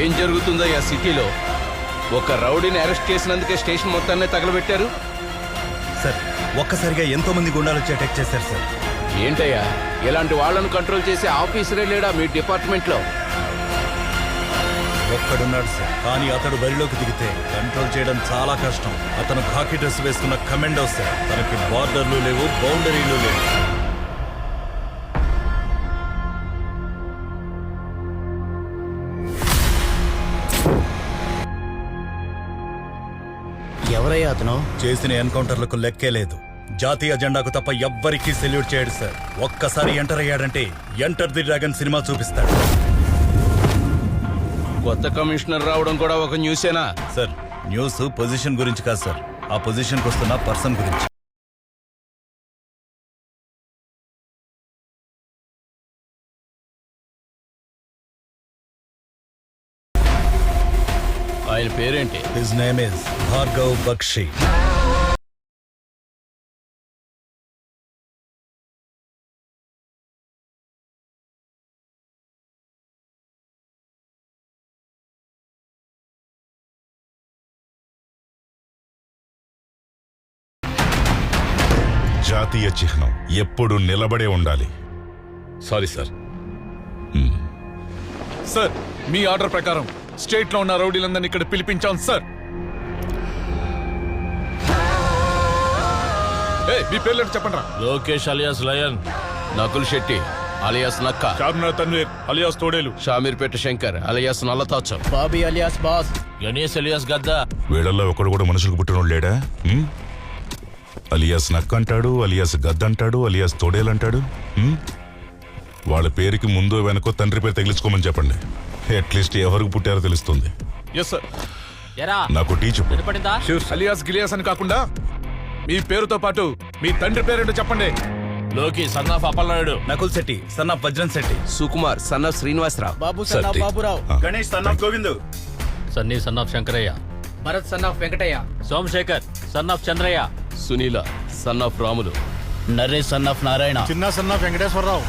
ఏం జరుగుతుందయ్యా సిటీలో? ఒక రౌడీని అరెస్ట్ చేసినందుకే స్టేషన్ మొత్తాన్ని తగలబెట్టారు. సార్ ఒక్కసారిగా ఎంతో మంది గుండాలు వచ్చి అటాక్ చేశారు సార్. ఏంటయ్యా, ఇలాంటి వాళ్ళను కంట్రోల్ చేసే ఆఫీసరే లేడా మీ డిపార్ట్మెంట్లో? ఒక్కడున్నాడు సార్, కానీ అతడు బరిలోకి దిగితే కంట్రోల్ చేయడం చాలా కష్టం. అతను ఖాకీ డ్రెస్ వేసుకున్న కమాండో సార్. తనకి బార్డర్లు లేవు, బౌండరీలు లేవు. ఎవరయ్యా అతను? చేసిన ఎన్కౌంటర్లకు లెక్కే లేదు. జాతీయ జెండాకు తప్ప ఎవ్వరికీ సెల్యూట్ చేయడు సార్. ఒక్కసారి ఎంటర్ అయ్యాడంటే ఎంటర్ ది డ్రాగన్ సినిమా చూపిస్తాడు. కొత్త కమిషనర్ రావడం కూడా ఒక న్యూసేనా? సార్ న్యూస్ పొజిషన్ గురించి కాదు సార్, ఆ పొజిషన్కి వస్తున్న పర్సన్ గురించి. ఆయన పేరేంటి? His name is Bhargav Bakshi. జాతీయ చిహ్నం ఎప్పుడు నిలబడే ఉండాలి. Sorry sir. సార్ మీ ఆర్డర్ ప్రకారం స్టేట్ లో ఉన్న రౌడీలందరినీ ఇక్కడ పిలిపించాం సార్. మీ పేర్లు చెప్పండి రా. Lokesh alias lion, Nakul Shetty alias నక్క, చార్మినార్ తన్వీర్ అలియాస్ తోడేలు, షామీర్పేట శంకర్ అలియాస్ నల్లతాచం, Bobby alias boss, Ganesh alias గద్దా. వీళ్ళల్లో ఒకడు కూడా మనుషులకు పుట్టినోడు లేడా? అలియాస్ నక్క అంటాడు, అలియాస్ గద్దంటాడు, అలియాస్ తోడేలంటాడు. వాళ్ళ పేరుకి ముందో వెనకో తండ్రి పేరు తగిలించుకోమని చెప్పండి. అట్లీస్ట్ ఎవరికి పుట్టారో తెలుస్తుంది. Yes sir. నాకు టీ చెప్పు. అలియాస్ గిలియాస్ అని కాకుండా మీ పేరుతో పాటు మీ తండ్రి పేరేంటో చెప్పండి. Loki son of Appalanaidu, Nakul Shetty son of Vajram Shetty, Sukumar son of Srinivasarao, Babu son of Baburao, Ganesh son of Govind, Sunny son of Shankaraiah, Bharat son of Venkataiah, Somashekar son of Chandraiah, Sunila son of Ramulu, Naresh son of Narayana, Chinna son of Venkateswararao.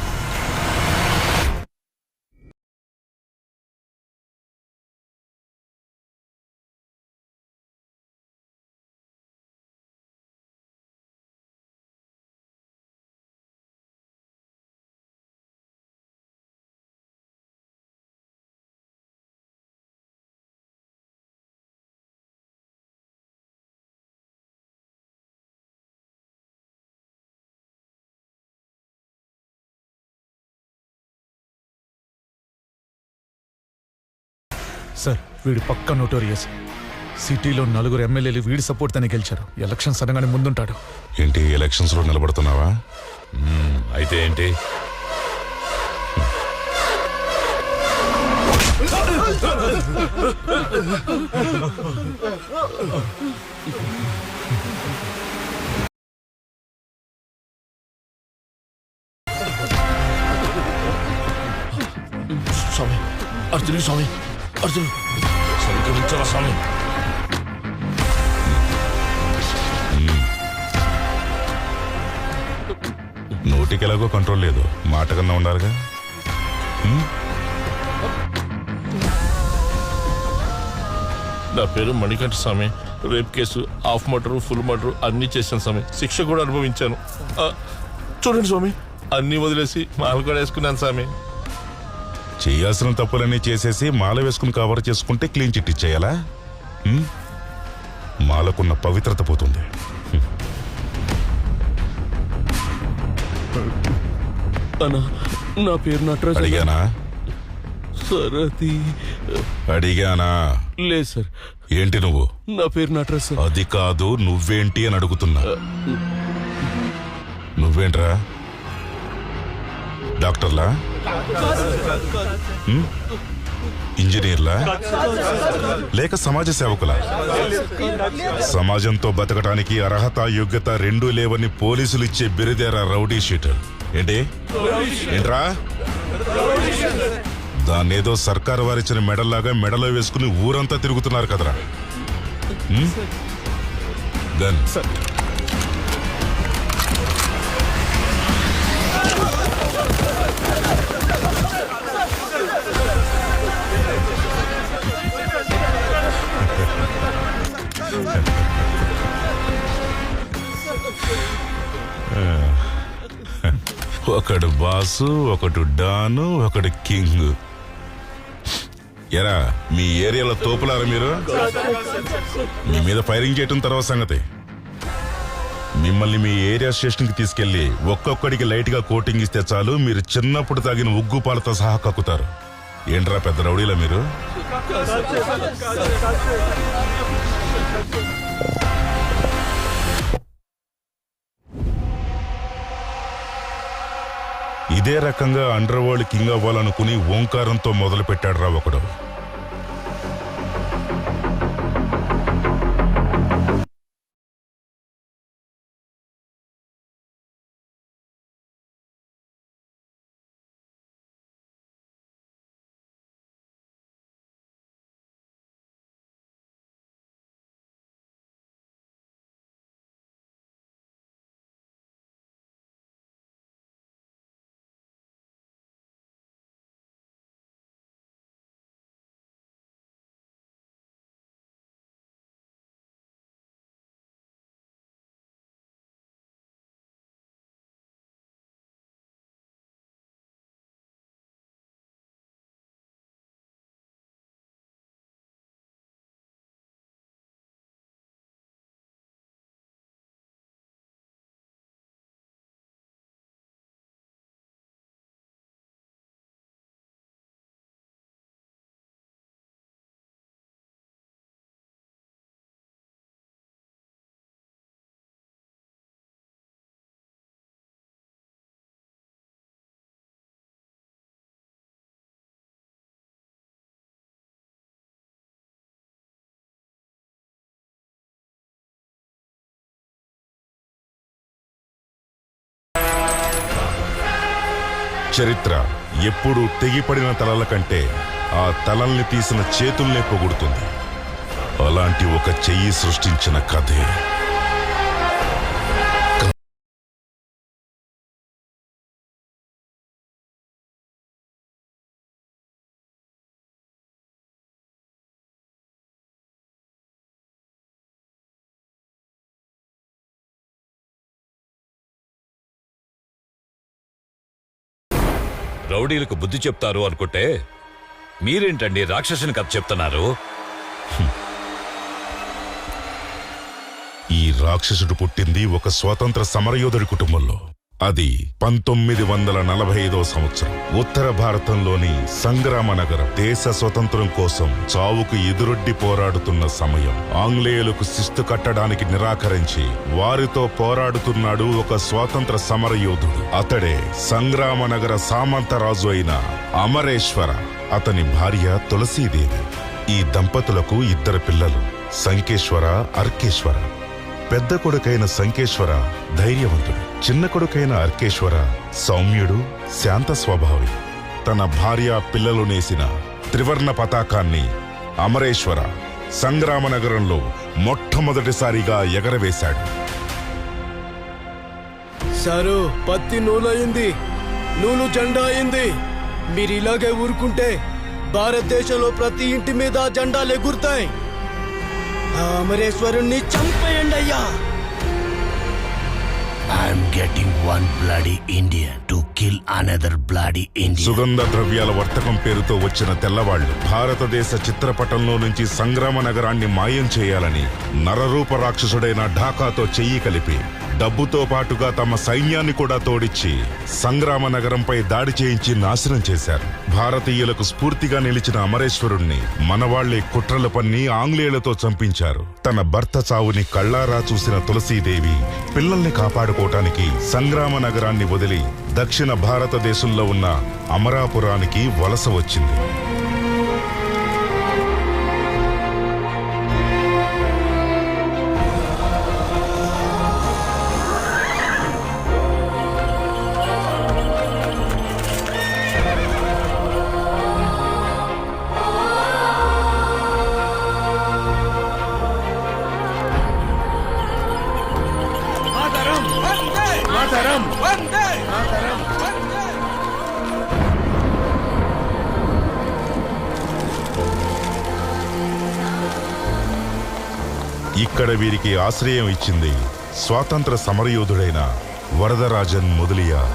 Sir వీడు పక్క నోటోరియస్. సిటీలో 4 ఎమ్మెల్యేలు వీడి సపోర్ట్ తనే గెలిచారు. ఎలక్షన్ సడన్గానే ముందుంటాడు. ఏంటి ఎలక్షన్స్ లో నిలబడుతున్నావా? అయితే ఏంటి? స్వామి అర్జునుడు, స్వామి అర్జునుడు సమీకరించాలా స్వామి? నోటికి ఎలాగో కంట్రోల్ లేదు, మాట కన్నా ఉండాలిగా. నా పేరు Manikanta Swamy. Rape case, half murder, full murder అన్ని చేశాను స్వామి. శిక్ష కూడా అనుభవించాను. చూడండి స్వామి, అన్ని వదిలేసి మాల కూడా వేసుకున్నాను స్వామి. చేయాల్సిన తప్పులన్నీ చేసేసి మాల వేసుకుని కవర్ చేసుకుంటే క్లీన్ చిట్ ఇచ్చేయాలా? మాలకున్న పవిత్రత పోతుంది. నా పేరు నటరాజు. అడిగానా? సార్ అది అడిగానా? లేదు సార్. ఏంటి నువ్వు? నా పేరు నటరాజు సార్. అది కాదు, నువ్వేంటి అని అడుగుతున్నా. నువ్వేంట్రా? డాక్టర్లా? ఇంజనీర్లా? లేక సమాజ సేవకులా? సమాజంతో బతకటానికి అర్హత, యోగ్యత రెండూ లేవని పోలీసులు ఇచ్చే బిరుదేరా రౌడీ షీటర్. ఏంటి? ఏంట్రా? దాన్నేదో సర్కారు వారిచ్చిన మెడల్లాగా మెడలో వేసుకుని ఊరంతా తిరుగుతున్నారు కదరా. గన్ ఒకడు బాసు, ఒకడు డాను, ఒకడు కింగ్. ఎరా మీ ఏరియాలో తోపులారా మీరు? మీ మీద ఫైరింగ్ చేయటం తర్వాత సంగతి. మిమ్మల్ని మీ ఏరియా స్టేషన్కి తీసుకెళ్లి ఒక్కొక్కడికి లైట్గా కోటింగ్ ఇస్తే చాలు, మీరు చిన్నప్పుడు తాగిన ఉగ్గు పాలతో సహా కక్కుతారు. ఏంట్రా పెద్ద రౌడీలా మీరు? ఇదే రకంగా అండర్ వరల్డ్ కింగ్ అవ్వాలనుకుని ఓంకారంతో మొదలు పెట్టాడు రా ఒకడు. చరిత్ర ఎప్పుడు తెగిపడిన తలల కంటే ఆ తలల్ని తీసిన చేతుల్నే పొగుడుతుంది. అలాంటి ఒక చెయ్యి సృష్టించిన కథే రౌడీలకు బుద్ధి చెప్తారు అనుకుంటే మీరేంటండి రాక్షసుని కథ చెప్తున్నారు? ఈ రాక్షసుడు పుట్టింది ఒక స్వాతంత్ర సమరయోధుడి కుటుంబంలో. అది 1945వ సంవత్సరం. ఉత్తర భారతంలోని సంగ్రామ నగరం దేశ స్వతంత్రం కోసం చావుకు ఎదురొడ్డి పోరాడుతున్న సమయం. ఆంగ్లేయులకు శిస్తు కట్టడానికి నిరాకరించి వారితో పోరాడుతున్నాడు ఒక స్వాతంత్ర సమరయోధుడు. అతడే సంగ్రామ నగర సామంతరాజు అయిన అమరేశ్వర. అతని భార్య తులసీదేవి. ఈ దంపతులకు 2 పిల్లలు, సంకేశ్వర, అర్కేశ్వర. పెద్ద కొడుకైన సంకేశ్వర ధైర్యవంతుడు, చిన్న కొడుకైన అర్కేశ్వర సౌమ్యుడు, శాంత స్వభావి. తన భార్య పిల్లలు నేసిన త్రివర్ణ పతాకాన్ని అమరేశ్వర సంగ్రామ నగరంలో మొట్టమొదటిసారిగా ఎగరవేశాడు. సారు పత్తి నూలయింది, నూలు జెండా అయింది. మీరు ఇలాగే ఊరుకుంటే భారతదేశంలో ప్రతి ఇంటి మీద జెండాలు ఎగురుతాయి. ఆ అమరేశ్వరుణ్ణి చంపేయండి అయ్యా. I'm getting one bloody Indian to kill another bloody Indian. సుగంధ ద్రవ్యాల వర్తకం పేరుతో వచ్చిన తెల్లవాళ్లు భారతదేశ చిత్రపటంలో నుంచి సంగ్రామ నగరాన్ని మాయం చేయాలని నరరూప రాక్షసుడైన ఢాకాతో చెయ్యి కలిపి డబ్బుతో పాటుగా తమ సైన్యాన్ని కూడా తోడిచ్చి సంగ్రామ నగరంపై దాడి చేయించి నాశనం చేశారు. భారతీయులకు స్ఫూర్తిగా నిలిచిన అమరేశ్వరుణ్ణి మనవాళ్లే కుట్రలు పన్ని ఆంగ్లేయులతో చంపించారు. తన భర్త చావుని కళ్ళారా చూసిన తులసీదేవి పిల్లల్ని కాపాడుకోవటానికి సంగ్రామ నగరాన్ని వదిలి దక్షిణ భారతదేశంలో ఉన్న అమరాపురానికి వలస వచ్చింది. ఇక్కడ వీరికి ఆశ్రయం ఇచ్చింది స్వాతంత్ర సమరయోధుడైన వరదరాజన్ మొదలియార్.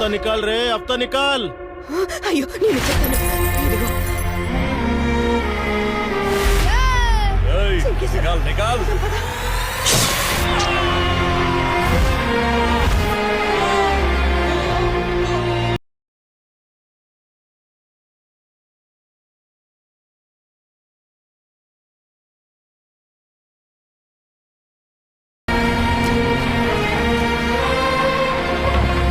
హఫ్తా నికాల్ రే, హఫ్తా నికాల్. అయ్యో నేను చెప్తాను. ఇదిగో. నికాల్ నికాల్.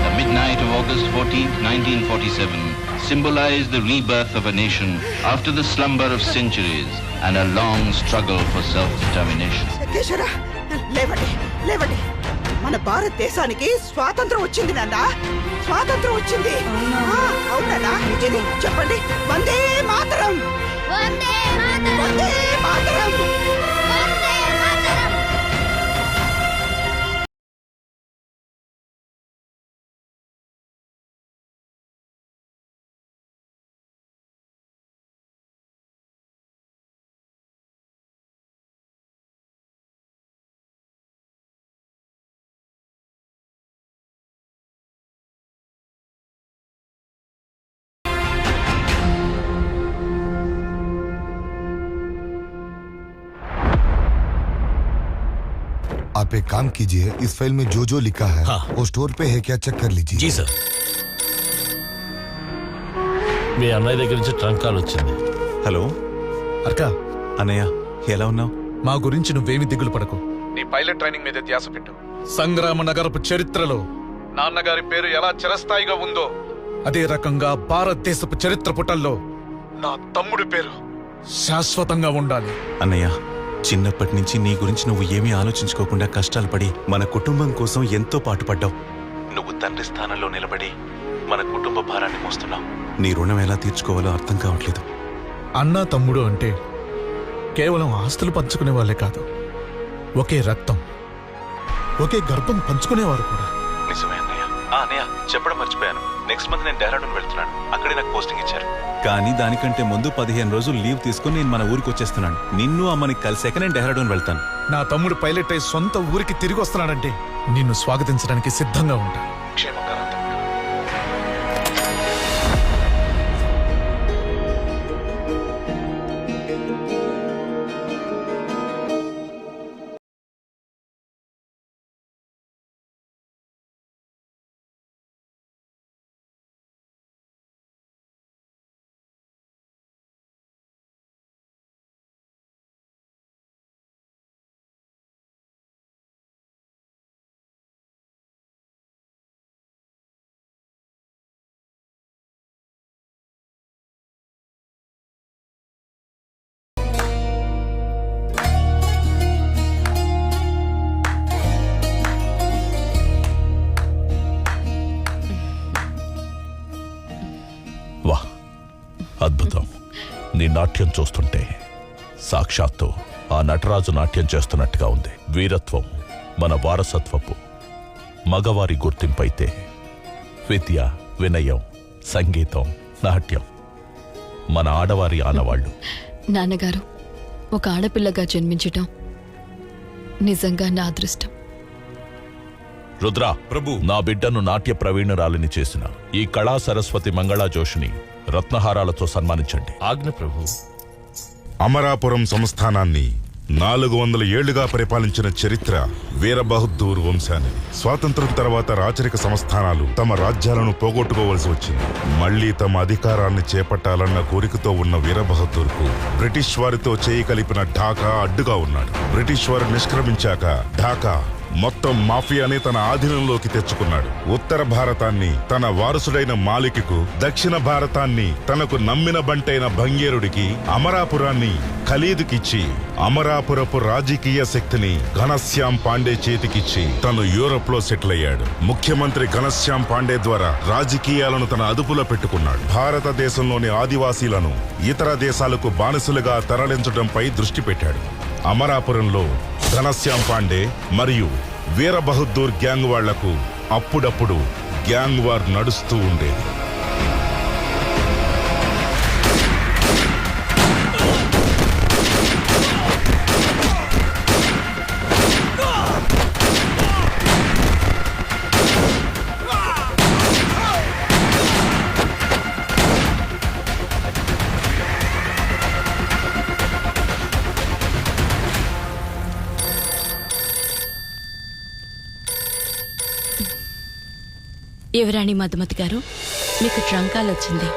The midnight of August 14th, 1947 symbolized the rebirth of a nation after the slumber of centuries and a long struggle for self-determination. Keesara లేవండి లేవండి. మన భారతదేశానికి స్వాతంత్రం వచ్చింది నాన్న, స్వాతంత్రం వచ్చింది. అవునా? ఇది చెప్పండి. వందే మాతరం, వందే మాతరం, వందే మాతరం. आप एक काम कीजिए, इस फाइल में जो जो लिखा है वो स्टोर पे है क्या चेक कर लीजिए. G sir. మీ అన్నయ్య దగ్గర నుంచి ట్రంక్ కాల్ వచ్చింది. హలో అర్క, అన్నయ్య ఎలా ఉన్నావు? మా గురించి నువ్వేమి దిగులు పడకు. నీ పైలట్ ట్రైనింగ్ మీద ధ్యాస పెట్టు. సంగ్రామ నగరపు చరిత్రలో నాన్నగారి పేరు ఎలా చిరస్థాయిగా ఉందో అదే రకంగా భారతదేశపు చరిత్ర పుటల్లో నా తమ్ముడి పేరు శాశ్వతంగా ఉండాలి. అన్నయ్య, చిన్నప్పటి నుంచి నీ గురించి నువ్వు ఏమీ ఆలోచించుకోకుండా కష్టాలు పడి మన కుటుంబం కోసం ఎంతో పాటుపడ్డావు. నువ్వు తండ్రి స్థానంలో నిలబడి మన కుటుంబ భారాన్ని మోస్తున్నావు. నీ రుణం ఎలా తీర్చుకోవాలో అర్థం కావట్లేదు. అన్నా తమ్ముడు అంటే కేవలం ఆస్తులు పంచుకునే వాళ్ళే కాదు, ఒకే రక్తం, ఒకే గర్భం పంచుకునేవారు కూడా. నిజమే అన్నయ్య. అన్నయ్య చెప్పడం మర్చిపోయాను. నెక్స్ట్ మంత్ నేను డెహ్రాడూన్ వెళ్తున్నాను. అక్కడే నాకు పోస్టింగ్ ఇచ్చారు. కానీ దానికంటే ముందు 15 రోజులు లీవ్ తీసుకుని నేను మన ఊరికి వచ్చేస్తున్నాను. నిన్ను అమ్మని కలిసాక నేను డెహ్రాడూన్ వెళ్తాను. నా తమ్ముడు పైలట్ అయి సొంత ఊరికి తిరిగి వస్తున్నాడంటే నిన్ను స్వాగతించడానికి సిద్ధంగా ఉంటా. క్షేమంగా రా తమ్ముడు. అద్భుతం. నీ నాట్యం చూస్తుంటే సాక్షాత్తు ఆ నటరాజు నాట్యం చేస్తున్నట్టుగా ఉంది. వీరత్వం మన వారసత్వపు మగవారి గుర్తింపైతే విద్య, వినయం, సంగీతం, నాట్యం మన ఆడవారి ఆనవాళ్లు. నాన్నగారు, ఒక ఆడపిల్లగా జన్మించటం నిజంగా నా అదృష్టం. రుద్ర ప్రభు, నా బిడ్డను నాట్య ప్రవీణురాలిని చేసిన ఈ కళా సరస్వతి మంగళా జోషిని రత్నహారాలతో సన్మానించండి. ఆజ్ఞ ప్రభు. అమరాపురం సంస్థానాన్ని 400 ఏళ్లుగా పరిపాలించిన చరిత్ర వీరబహద్దూర్ వంశానిది. స్వాతంత్రం తర్వాత రాచరిక సంస్థానాలు తమ రాజ్యాలను పోగొట్టుకోవలసి వచ్చింది. మళ్లీ తమ అధికారాన్ని చేపట్టాలన్న కోరికతో ఉన్న వీరబహద్దూర్కు బ్రిటిష్ వారితో చేయి కలిపిన ఢాకా అడ్డుగా ఉన్నాడు. బ్రిటిష్ వారు నిష్క్రమించాక ఢాకా మొత్తం మాఫియాని తన ఆధీనంలోకి తెచ్చుకున్నాడు. ఉత్తర భారతాన్ని తన వారసుడైన మాలిక్కు, దక్షిణ భారతాన్ని తనకు నమ్మిన బంటైన భంగేరుడికి, అమరాపురాన్ని ఖలీదుకిచ్చి అమరాపురపు రాజకీయ శక్తిని ఘనశ్యాం పాండే చేతికిచ్చి తను యూరప్ లో సెటిల్ అయ్యాడు. ముఖ్యమంత్రి ఘనశ్యాం పాండే ద్వారా రాజకీయాలను తన అదుపులో పెట్టుకున్నాడు. భారతదేశంలోని ఆదివాసీలను ఇతర దేశాలకు బానిసలుగా తరలించడంపై దృష్టి పెట్టాడు. అమరాపురంలో ఘనశ్యాం పాండే మరియు వీరబహద్దూర్ గ్యాంగ్ వాళ్లకు అప్పుడప్పుడు గ్యాంగ్ వార్ నడుస్తూ ఉండేది. యువరాణి మధుమతి గారు, మీకు ట్రంకాల్ వచ్చింది.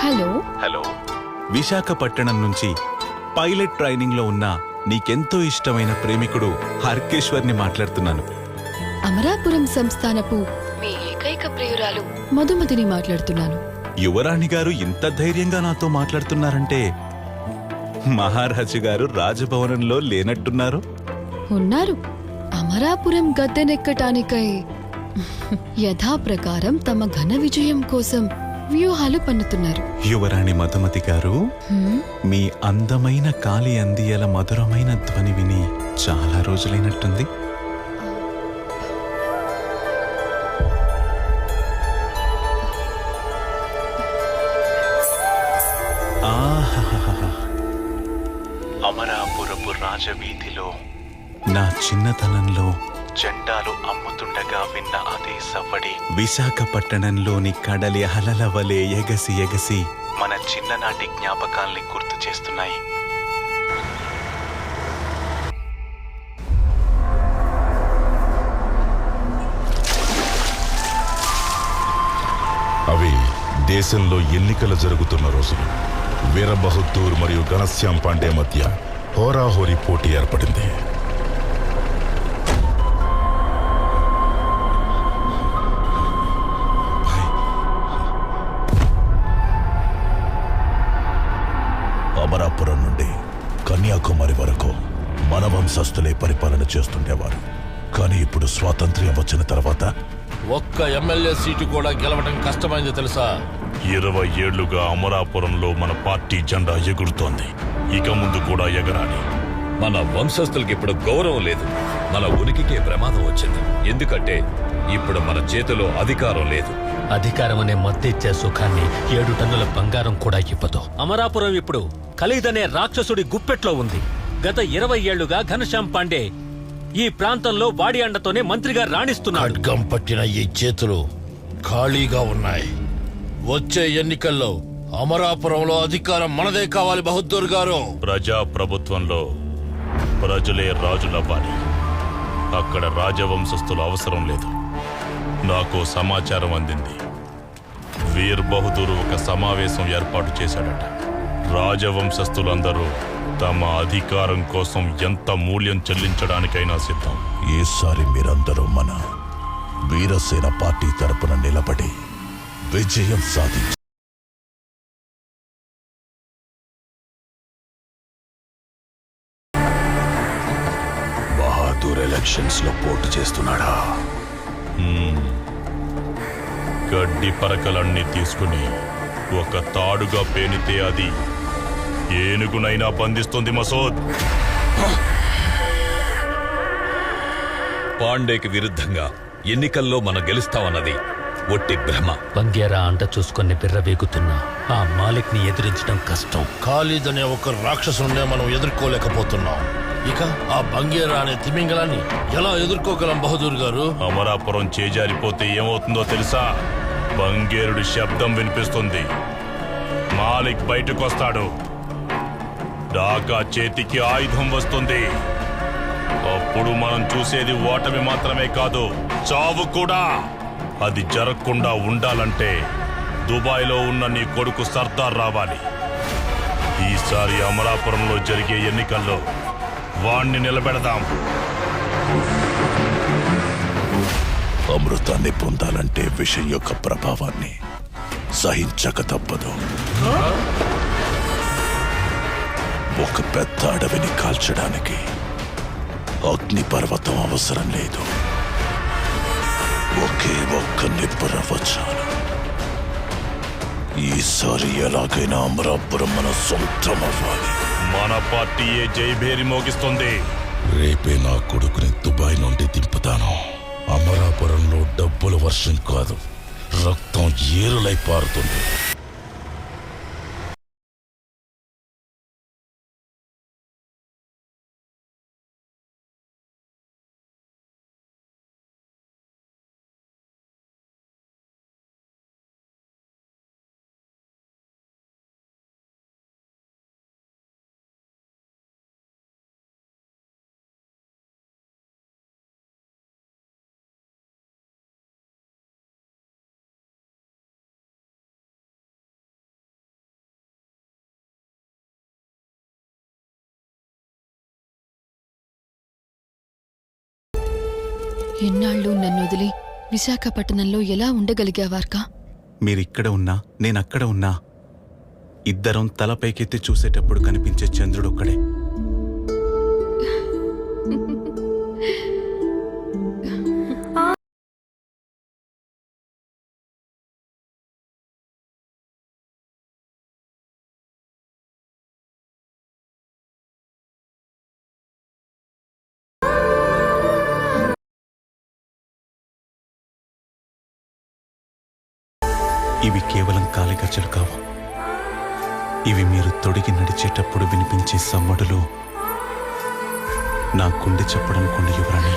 హలో హలో, విశాఖపట్టణం నుంచి పైలట్ ట్రైనింగ్ లో ఉన్న నీకెంతో ఇష్టమైన ప్రేమికుడు హర్కేశ్వర్ని మాట్లాడుతున్నాను. అమరాపురం సంస్థానపు మీ ఏకైక ప్రియురాలు మధుమతిని మాట్లాడుతున్నాను. యువరాణి గారు ఇంత ధైర్యంగా నాతో మాట్లాడుతున్నారంటే మహారాజు గారు రాజభవనంలో లేనట్టున్నారు. ఉన్నారు. అమరాపురం గద్దెనెక్కటానికై యథాప్రకారం తమ ఘన విజయం కోసం వ్యూహాలు పన్నుతున్నారు. యువరాణి మధుమతి గారు, మీ అందమైన కాలి అందియల మధురమైన ధ్వని విని చాలా రోజులైనట్టుంది. అమరాపురపు రాజవీధిలో నా చిన్నతనంలో జెండాలు అమ్ముతుండగా విన్న అదే సవ్వడి విశాఖపట్టణంలోని కడలి అలల వలె ఎగసి ఎగసి మన చిన్ననాటి జ్ఞాపకాల్ని గుర్తు చేస్తున్నాయి. అవి దేశంలో ఎన్నికలు జరుగుతున్న రోజులు. వీరబహదూర్ మరియు ఘనశ్యామ్ పాండే మధ్య హోరాహోరీ పోటీ ఏర్పడింది. అమరాపురం నుండి కన్యాకుమారి వరకు మన వంశస్థులే పరిపాలన చేస్తుండేవారు. కానీ ఇప్పుడు స్వాతంత్ర్యం వచ్చిన తర్వాత ఒక్క ఎమ్మెల్యే సీటు కూడా గెలవడం కష్టమైంది తెలుసా? 20 ఏళ్లుగా అమరాపురంలో మన పార్టీ జెండా ఎగురుతోంది. ఇక ముందు కూడా ఎగరాలి. మన వంశస్థులకి ఇప్పుడు గౌరవం లేదు. మన ఉనికికే ప్రమాదం వచ్చింది. ఎందుకంటే ఇప్పుడు మన చేతిలో అధికారం లేదు. అధికారం అనే మద్దెచ్చే సుఖాన్ని 7 టన్నుల బంగారం కూడా ఇవ్వదు. అమరాపురం ఇప్పుడు ఖలీదనే రాక్షసుడి గుప్పెట్లో ఉంది. గత 20 ఏళ్లుగా ఘనశ్యామ్ పాండే ఈ ప్రాంతంలో వాడి అండతోనే మంత్రిగా రాణిస్తున్నాడు. ఖడ్గం పట్టిన ఈ చేతులు ఖాళీగా ఉన్నాయి. వచ్చే ఎన్నికల్లో అమరాపురంలో అధికారం మనదే కావాలి బహదూర్ గారు. ప్రజా ప్రభుత్వంలో ప్రజలే రాజులవ్వాలి. అక్కడ రాజవంశస్థుల అవసరం లేదు. నాకు సమాచారం అందింది. వీర్ బహదూర్ ఒక సమావేశం ఏర్పాటు చేశాడట. రాజవంశస్థులందరూ తమ అధికారం కోసం ఎంత మూల్యం చెల్లించడానికైనా సిద్ధం. ఈసారి మీరందరూ మన వీరసేన పార్టీ తరపున నిలబడి విజయం సాధించారు. బహదూర్ ఎలక్షన్స్ లో పోటీ చేస్తున్నాడా? గడ్డి పరకలన్నీ తీసుకుని ఒక తాడుగా పేనితే అది ఏనుగునైనా బంధిస్తుంది మసోద్. పాండేకి విరుద్ధంగా ఎన్నికల్లో మనం గెలుస్తామన్నది ఒట్టి భ్రమ. బంగేరా అంట చూసుకొని బిర్రవేగుతున్నా ఆ మాలిక్ ని ఎదిరించడం కష్టం. ఖాళీద్ అనే ఒక రాక్షసునే మనం ఎదుర్కోలేకపోతున్నాం. ఇక ఆ బంగేరా అనే తిమింగలాన్ని ఎలా ఎదుర్కోగలం బహదూర్ గారు? అమరాపురం చేజారిపోతే ఏమవుతుందో తెలుసా? బంగేరుడి శబ్దం వినిపిస్తుంది. మాలిక్ బయటకొస్తాడు. డాకా చేతికి ఆయుధం వస్తుంది. అప్పుడు మనం చూసేది ఓటమి మాత్రమే కాదు, చావు కూడా. అది జరగకుండా ఉండాలంటే దుబాయ్లో ఉన్న నీ కొడుకు సర్దార్ రావాలి. ఈసారి అమరాపురంలో జరిగే ఎన్నికల్లో వాణ్ణి నిలబెడదాం. అమృతాన్ని పొందాలంటే విషయం యొక్క ప్రభావాన్ని సహించక తప్పదు. ఒక పెద్ద అడవిని కాల్చడానికి అగ్నిపర్వతం అవసరం లేదు. ఒకే ఒక్క నిప్పురవ్వ చాలు. ఈసారి ఎలాగైనా అమరాపురం మన సొంతం అవ్వాలి. మన పార్టీయే జైభేరి మోగిస్తుంది. రేపే నా కొడుకుని దుబాయ్ నుండి దింపుతాను. అమరాపురంలో డబ్బుల వర్షం కాదు, రక్తం ఏరులై పారుతుంది. ఎన్నాళ్ళు నన్ను వదిలి విశాఖపట్నంలో ఎలా ఉండగలిగావార్కా? మీరిక్కడ ఉన్నా నేనక్కడ ఉన్నా ఇద్దరం తలపైకెత్తి చూసేటప్పుడు కనిపించే చంద్రుడు ఒక్కడే. ఇవి కేవలం కాలిగజ్జలు కావు. ఇవి మీరు తొడిగి నడిచేటప్పుడు వినిపించే సమ్మడులు, నా గుండె చెప్పడనుకోండి యువరాణి.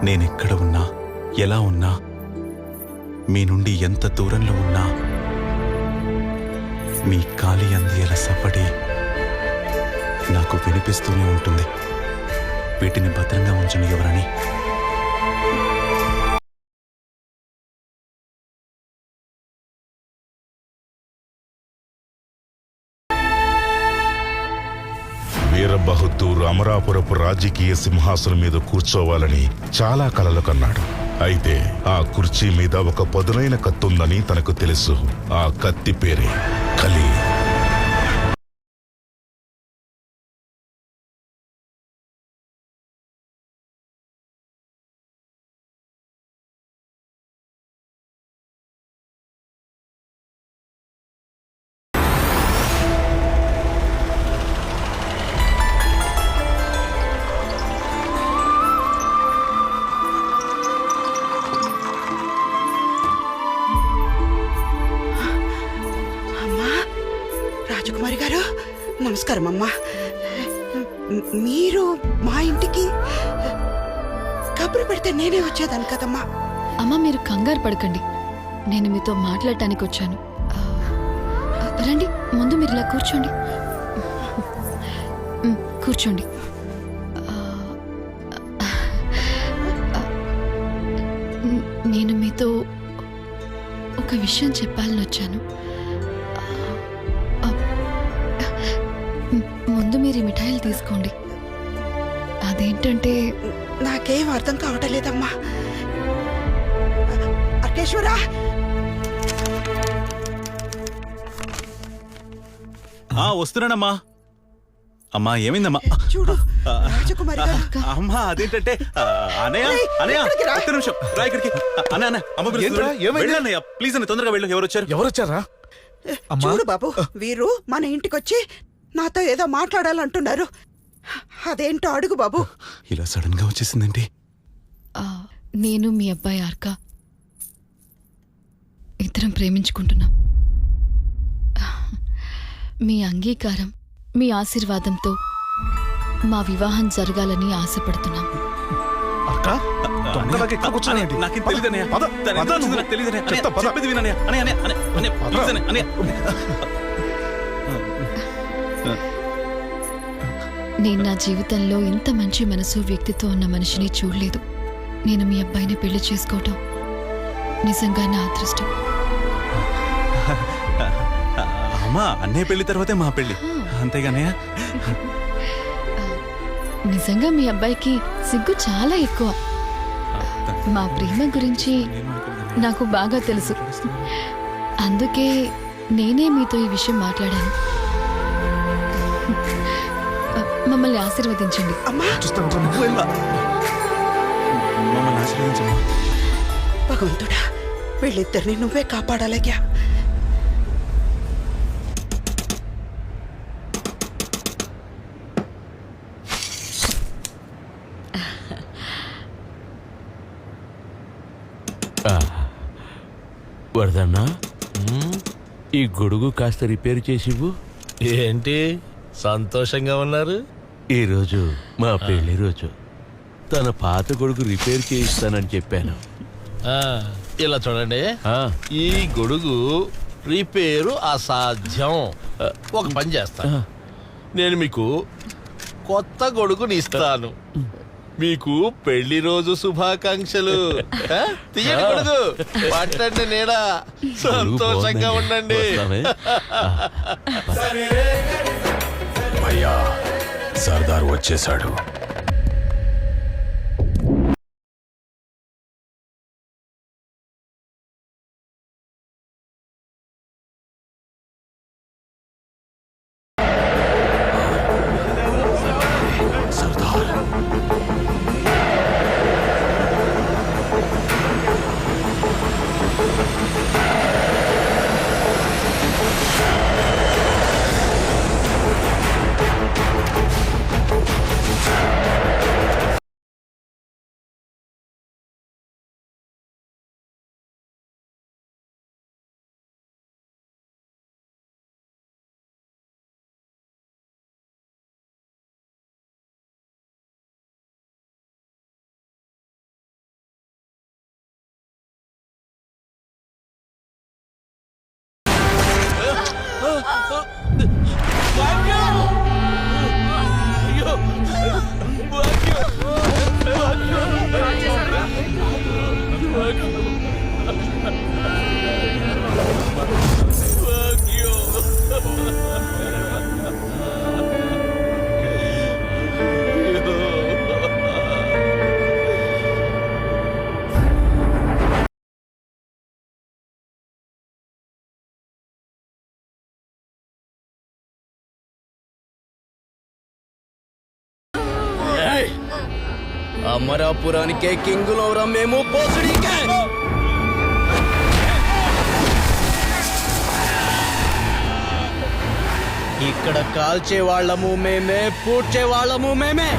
నేనెక్కడ ఉన్నా, ఎలా ఉన్నా, మీ నుండి ఎంత దూరంలో ఉన్నా, మీ కాలి అందియల సవ్వడి నాకు వినిపిస్తూనే ఉంటుంది. వీటిని భద్రంగా ఉంచండి యువరాణి. వీరబహదూర్ అమరాపురపు రాజకీయ సింహాసనం మీద కూర్చోవాలని చాలా కలలు కన్నాడు. అయితే ఆ కుర్చీ మీద ఒక పదునైన కత్తుందని తనకు తెలుసు. ఆ కత్తి పేరే కలి. రాజకుమారి గారు నమస్కారం అమ్మా. మీరు మా ఇంటికి కబురు పెడితే నేనే వచ్చేదాన్ని కదమ్మా. అమ్మ, మీరు కంగారు పడకండి. నేను మీతో మాట్లాడటానికి వచ్చాను. రండి, ముందు మీరు ఇలా కూర్చోండి. కూర్చోండి. నేను మీతో ఒక విషయం చెప్పాలని వచ్చాను. ముందు మీరు ఈ మిఠాయిలు తీసుకోండి. అదేంటంటే నాకేం అర్థం కావటం లేదమ్మా. అర్కేశ్వరా, వస్తున్నానమ్మా. అమ్మా, ఏమైందమ్మా? చూడు రాజకుమారి గారు. అమ్మా, అదేంటంటే అనయ్య అనయ్య ఒక్క నిమిషం రా ఇక్కడికి. అన్న అన్న అమ్మ వెళ్ళన్నయ్య, ప్లీజ్ అన్న, తొందరగా వెళ్ళు. ఎవరొచ్చారా? చూడు బాబు, వీరు మన ఇంటికొచ్చి నాతో ఏదో మాట్లాడాలంటున్నారు. అదేంటో అడుగు బాబు. ఇలా సడన్ గా వచ్చేసిందండి. నేను మీ అబ్బాయి ఆర్కా ఇద్దరం ప్రేమించుకుంటున్నాం. మీ అంగీకారం, మీ ఆశీర్వాదంతో మా వివాహం జరగాలని ఆశపడుతున్నాం. నేను నా జీవితంలో ఇంత మంచి మనసు, వ్యక్తిత్వం ఉన్న మనిషిని చూడలేదు. నేను మీ అబ్బాయిని పెళ్లి చేసుకోవటం నిజంగా నా అదృష్టం. అమ్మా, అన్నయ్య పెళ్లి తర్వాతే మా పెళ్లి, అంతేగానే? నిజంగా మీ అబ్బాయికి సిగ్గు చాలా ఎక్కువ. మా ప్రేమ గురించి నాకు బాగా తెలుసు. అందుకే నేనే మీతో ఈ విషయం మాట్లాడాను. మమ్మల్ని ఆశీర్వదించండి. మమ్మల్ని ఆశీర్వదించమ్మా. భగవంతుడా, వీళ్ళిద్దరిని నువ్వే కాపాడాలయ్యా. వరదన్నా, ఈ గొడుగు కాస్త రిపేర్ చేసివ్వు. ఏంటి సంతోషంగా ఉన్నారు? ఈరోజు మా పెళ్లి రోజు. తన పాత గొడుగు రిపేర్ చేయిస్తానని చెప్పాను. ఇలా చూడండి, ఈ గొడుగు రిపేరు అసాధ్యం. ఒక పని చేస్తా, నేను మీకు కొత్త గొడుగుని ఇస్తాను. మీకు పెళ్లి రోజు శుభాకాంక్షలు. తీయండి గొడుగు, పట్టండి నీడా, సంతోషంగా ఉండండి. అయ్యా సర్దార్ వచ్చేశాడు. అమరాపురానికే కింగులవరం మేము, పోసుడికే. ఇక్కడ కాల్చే వాళ్ళము మేమే, పూడ్చే వాళ్ళము మేమే.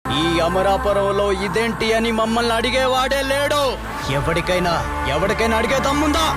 ఈ అమరాపురంలో ఇదేంటి అని మమ్మల్ని అడిగేవాడే లేడు. ఎవరికైనా అడిగే దమ్ముందా?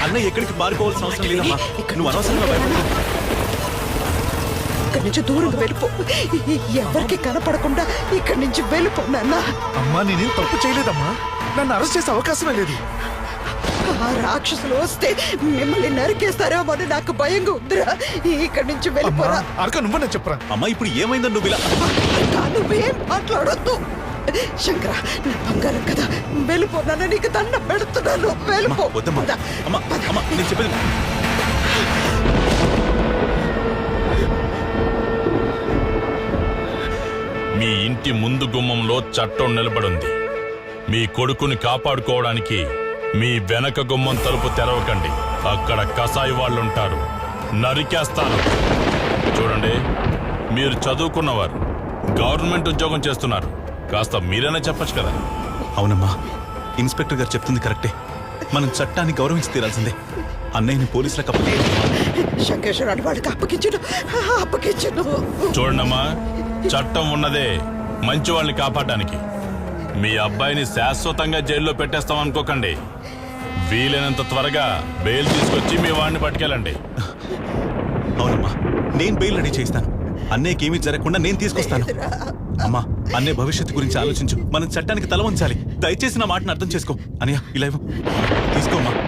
అన్నయ్య ఎక్కడికి పారిపోవాల్సిన అవసరం లేదమ్మా. నువ్వు అనవసరంగా భయపడకు. ఇక్కడి నుంచి దూరంగా వెళ్ళిపో. ఎవరికి కనపడకుండా ఇక్కడి నుంచి వెళ్ళిపో నాన్న. అమ్మా నేనేం తప్పు చేయలేదమ్మా, నన్ను అరెస్ట్ చేసే అవకాశమే లేదు. ఆ రాక్షసులు వస్తే మిమ్మల్ని నరికేస్తారేమో అని నాకు భయంగా ఉందిరా. ఇక్కడి నుంచి వెళ్ళిపోరా. అరక నువ్వు చెప్పరా. అమ్మా ఇప్పుడు ఏమైందని నువ్వు ఇలా? నువ్వేం మాట్లాడొద్దు శంకర, నా బంగారం కదా, వెళ్ళిపోనా. నీకు దండం పెడుతున్నాను, వెళ్ళిపో. నేను చెప్పేది మీ ఇంటి ముందు గుమ్మంలో చట్టం నిలబడింది. మీ కొడుకుని కాపాడుకోవడానికి మీ వెనక గుమ్మం తలుపు తెరవకండి. అక్కడ కసాయి వాళ్ళుంటారు, నరికేస్తాను. చూడండి, మీరు చదువుకున్నవారు, గవర్నమెంట్ ఉద్యోగం చేస్తున్నారు. కాస్త మీరైనా చెప్పచ్చు కదా. అవునమ్మా, ఇన్స్పెక్టర్ గారు చెప్తుంది కరెక్టే. మనం చట్టాన్ని గౌరవించి తీరాల్సిందే. అన్నయ్యని పోలీసులకు శంకరేశ్వరరావు వాళ్ళకి అప్పగించను. చూడమ్మా, చట్టం ఉన్నదే మంచి వాళ్ళని కాపాడడానికి. మీ అబ్బాయిని శాశ్వతంగా జైల్లో పెట్టేస్తాం అనుకోకండి. వీలైనంత త్వరగా బెయిల్ తీసుకొచ్చి మీ వాడిని పట్టుకెళ్ళండి. అవునమ్మా, నేను బెయిల్ రెడీ చేస్తాను. అన్నయ్యకి ఏమీ జరగకుండా నేను తీసుకొస్తాను. అమ్మా, అన్నయ్య భవిష్యత్తు గురించి ఆలోచించు. మనం చట్టానికి తల వంచాలి. దయచేసి నా మాటను అర్థం చేసుకో. అన్నయ్య ఇలా ఇవ్వు.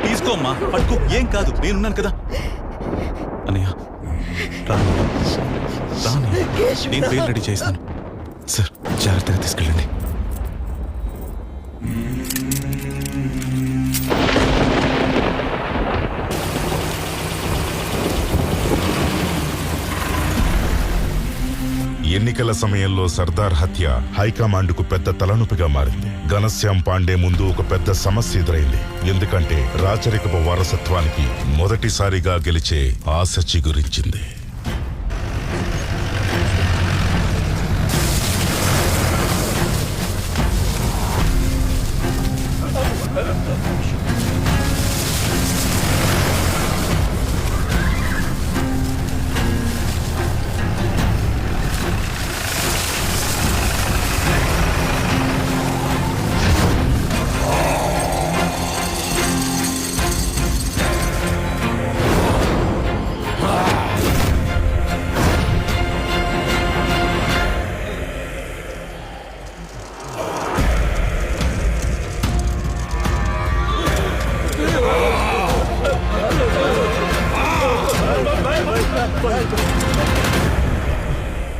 తీసుకోమ్మా పట్టుకో, ఏం కాదు, నేనున్నాను కదా. అన్నయ్య నేను బెయిల్ రెడీ చేస్తాను. సార్, జాగ్రత్తగా తీసుకెళ్ళండి. ఎన్నికల సమయంలో సర్దార్ హత్య హైకమాండ్కు పెద్ద తలనొప్పిగా మారింది. ఘనశ్యాం పాండే ముందు ఒక పెద్ద సమస్య ఎదురైంది. ఎందుకంటే రాచరికపు వారసత్వానికి మొదటిసారిగా గెలిచే ఆశ చిగురించింది.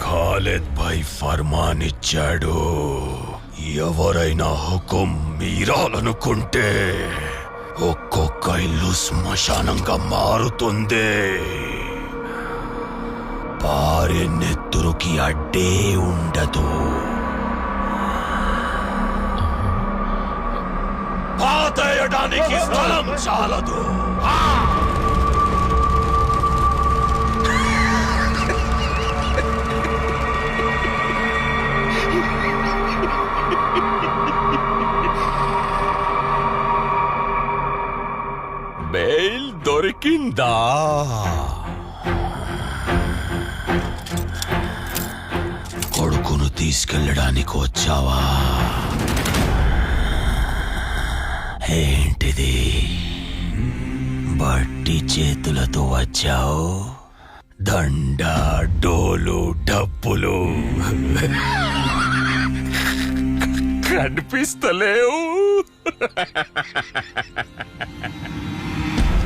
ఖాలిద్ భాయ్ ఫర్మాన్ ఇచ్చాడు. ఎవరైనా హుకుం మీరాలనుకుంటే ఒక్కొక్క ఇల్లు శ్మశానంగా మారుతుంది. పారే నెత్తురుకి అడ్డే ఉండదు. పాతేయడానికి స్థలం చాలదు. బెయిల్ దొరికిందా? కొడుకును తీసుకెళ్ళడానికి వచ్చావా? ఏంటిది, బట్టి చేతులతో వచ్చావు? దండ, డోలు, డప్పులు కనిపిస్తలేవు.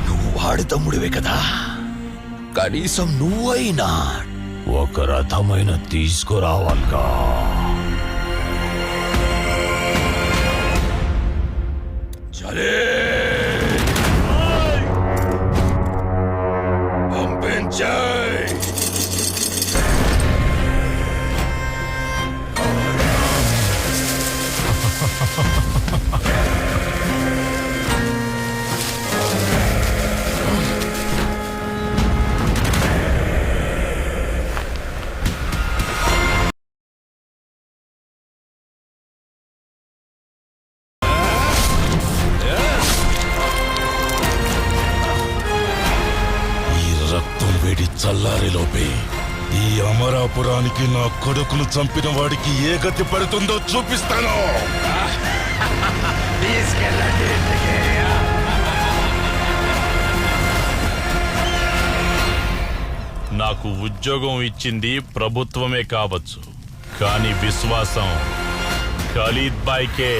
నువ్వు వాడి తమ్ముడివే కదా, కనీసం నువ్వైనా ఒక రథమైన తీసుకురావాలిగా. చలే పంపించాయి. చల్లారిలోపే ఈ అమరాపురానికి నా కొడుకును చంపిన వాడికి ఏ గతి పడుతుందో చూపిస్తాను. నాకు ఉద్యోగం ఇచ్చింది ప్రభుత్వమే కావచ్చు, కానీ విశ్వాసం ఖలీద్ బాయ్కే.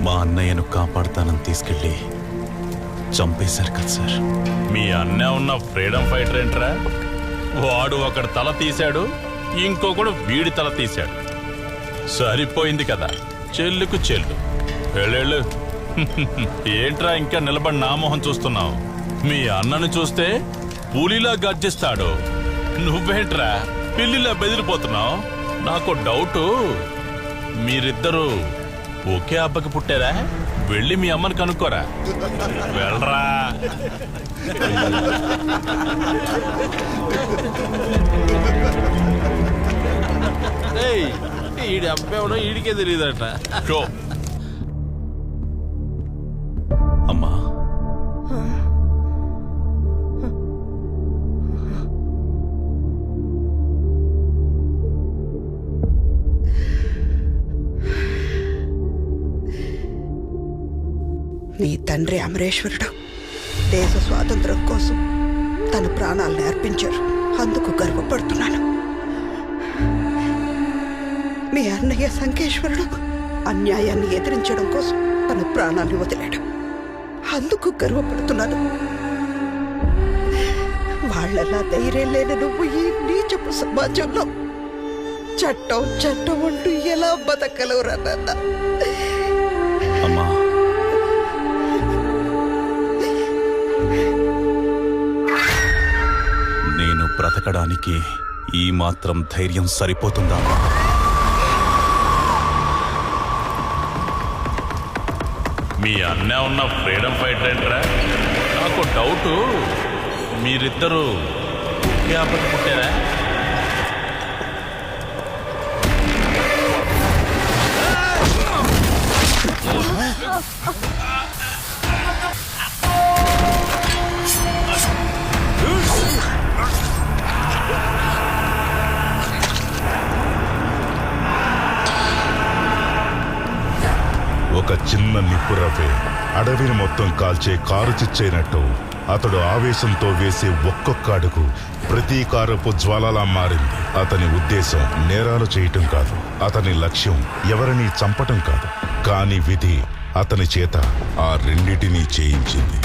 మా అన్నయ్యను కాపాడుతానని తీసుకెళ్ళి చంపేశారు కదా సార్. మీ అన్న ఉన్న ఫ్రీడమ్ ఫైటర్ ఏంట్రా? వాడు ఒకడు తల తీశాడు, ఇంకొకడు వీడి తల తీశాడు. సరిపోయింది కదా, చెల్లుకు చెల్లు. వెళ్ళు. ఏంట్రా ఇంకా నిలబడి నా మొహం చూస్తున్నావు? మీ అన్నను చూస్తే పులిలా గర్జిస్తాడు. నువ్వేంట్రా పెళ్లిలా బెదిరిపోతున్నావు? నాకు డౌట్, మీరిద్దరూ ఒకే అబ్బకి పుట్టారా? వెళ్ళి మీ అమ్మని కనుక్కోరా. వెళ్ళరా. ఈడి అబ్బాయి ఈడికే తెలియదట. అమ్మా, నీ తండ్రి అమరేశ్వరుడు దేశ స్వాతంత్రం కోసం తన ప్రాణాలను అర్పించారు. అందుకు గర్వపడుతున్నాను. మీ అన్నయ్య సంకేశ్వరుడు అన్యాయాన్ని ఎదిరించడం కోసం తన ప్రాణాన్ని వదిలాడు. అందుకు గర్వపడుతున్నాను. వాళ్ళలా ధైర్యం లేని నువ్వు ఈ నీచపు సమాజంలో చట్టం చట్టం అంటూ ఎలా బతకలవురా నాన్న? అమ్మా, నేను బ్రతకడానికి ఈ మాత్రం ధైర్యం సరిపోతుందా? మీ అన్న ఉన్న ఫ్రీడమ్ ఫైటర్ ఏంట్రా? నాకు డౌట్, మీరిద్దరూ ఒకే అబ్బకి పుట్టారా? ఒక చిన్న నిప్పురవ్వే అడవిని మొత్తం కాల్చే కారు చిచ్చైనట్టు అతడు ఆవేశంతో వేసే ఒక్కొక్క అడుగు ప్రతీకారపు జ్వాలలా మారింది. అతని ఉద్దేశం నేరాలు చేయటం కాదు, అతని లక్ష్యం ఎవరినీ చంపటం కాదు. కానీ విధి అతని చేత ఆ రెండిటినీ చేయించింది.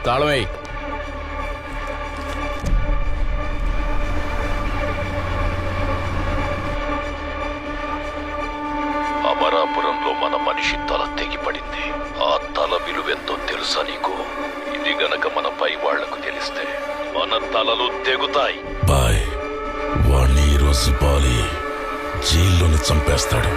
తాళమై. అమరాపురంలో మన మనిషి తల తెగిపడింది. ఆ తల విలువెంతో తెలుసా నీకు? ఇది గనక మన పై వాళ్లకు తెలిస్తే మన తలలు తెగుతాయి. బాయ్, వాణ్ణి ఈరోజు బాలి జైల్లోని చంపేస్తాడు.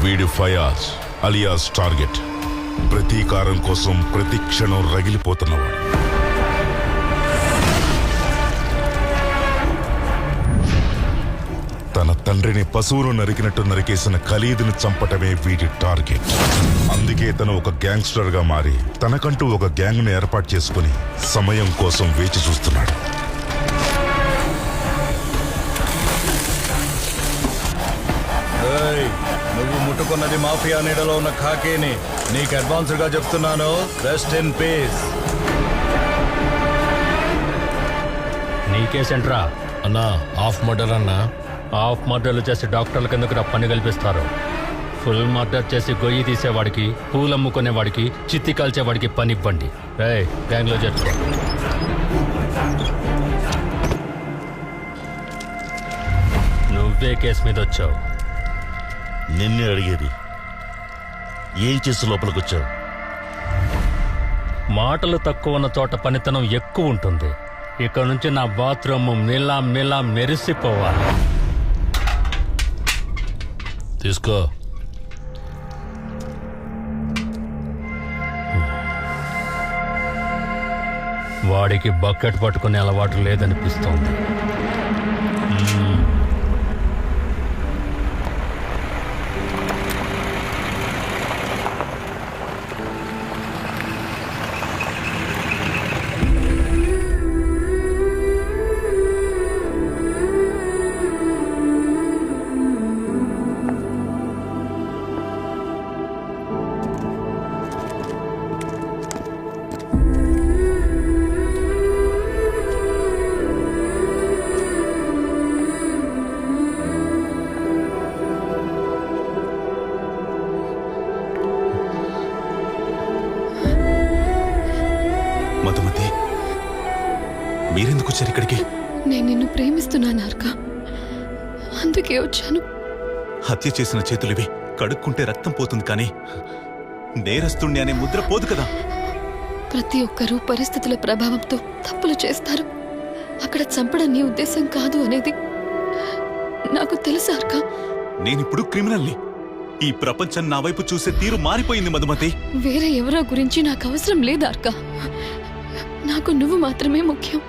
వీడి ఫయాజ్ అలియాస్ టార్గెట్. ప్రతీకారం కోసం ప్రతి క్షణం రగిలిపోతున్నవాడు. తన తండ్రిని పశువును నరికినట్టు నరికేసిన ఖలీదుని చంపటమే వీడి టార్గెట్. అందుకే తను ఒక గ్యాంగ్స్టర్ గా మారి తనకంటూ ఒక గ్యాంగ్ ను ఏర్పాటు చేసుకుని సమయం కోసం వేచి చూస్తున్నాడు. నువ్వు ముట్టుకున్నది మాఫియా నీడలో ఉన్న ఖాకీని. నీకు అడ్వాన్స్ గా చెప్తున్నాను, రెస్ట్ ఇన్ పీస్. నీకే సెంట్రా అన్నా, హాఫ్ మర్డర్ అన్నా. హాఫ్ మర్డర్లు చేసి డాక్టర్ల కిందకు పని కల్పిస్తారు. ఫుల్ మర్డర్ చేసి గొయ్యి తీసేవాడికి, పూలు అమ్ముకునేవాడికి, చిత్తి కాల్చేవాడికి పని ఇవ్వండి. గ్యాంగ్లో చేర్చుకో. నువ్వే కేసు మీద వచ్చావు. నిన్నే అడిగేది, ఏం చేసి లోపలికి వచ్చావు? మాటలు తక్కువ ఉన్న చోట పనితనం ఎక్కువ ఉంటుంది. ఇక నుంచి నా బాత్రూమ్ మిలా మిలా మెరిసిపోవాలి. తీసుకో. వాడికి బకెట్ పట్టుకునే అలవాటు లేదనిపిస్తోంది. మధుమతి, మీరెందుకు వచ్చారు ఇక్కడికి? నేను నిన్ను ప్రేమిస్తున్నాను అర్క, అందుకే వచ్చాను. హత్య చేసిన చేతులివి, కడుక్కుంటే రక్తం పోతుంది కానీ నేరస్తుణ్ణి అనే ముద్ర పోదు కదా. ప్రతి ఒక్కరూ పరిస్థితుల ప్రభావంతో తప్పులు చేస్తారు. అక్కడ చంపడం నీ ఉద్దేశం కాదు అనేది నాకు తెలుసు అర్క. నేనిప్పుడు క్రిమినల్ని. ఈ ప్రపంచం నా వైపు చూసే తీరు మారిపోయింది మధుమతి. వేరే ఎవరో గురించి నాకు అవసరం లేదు అర్క. నాకు నువ్వు మాత్రమే ముఖ్యం.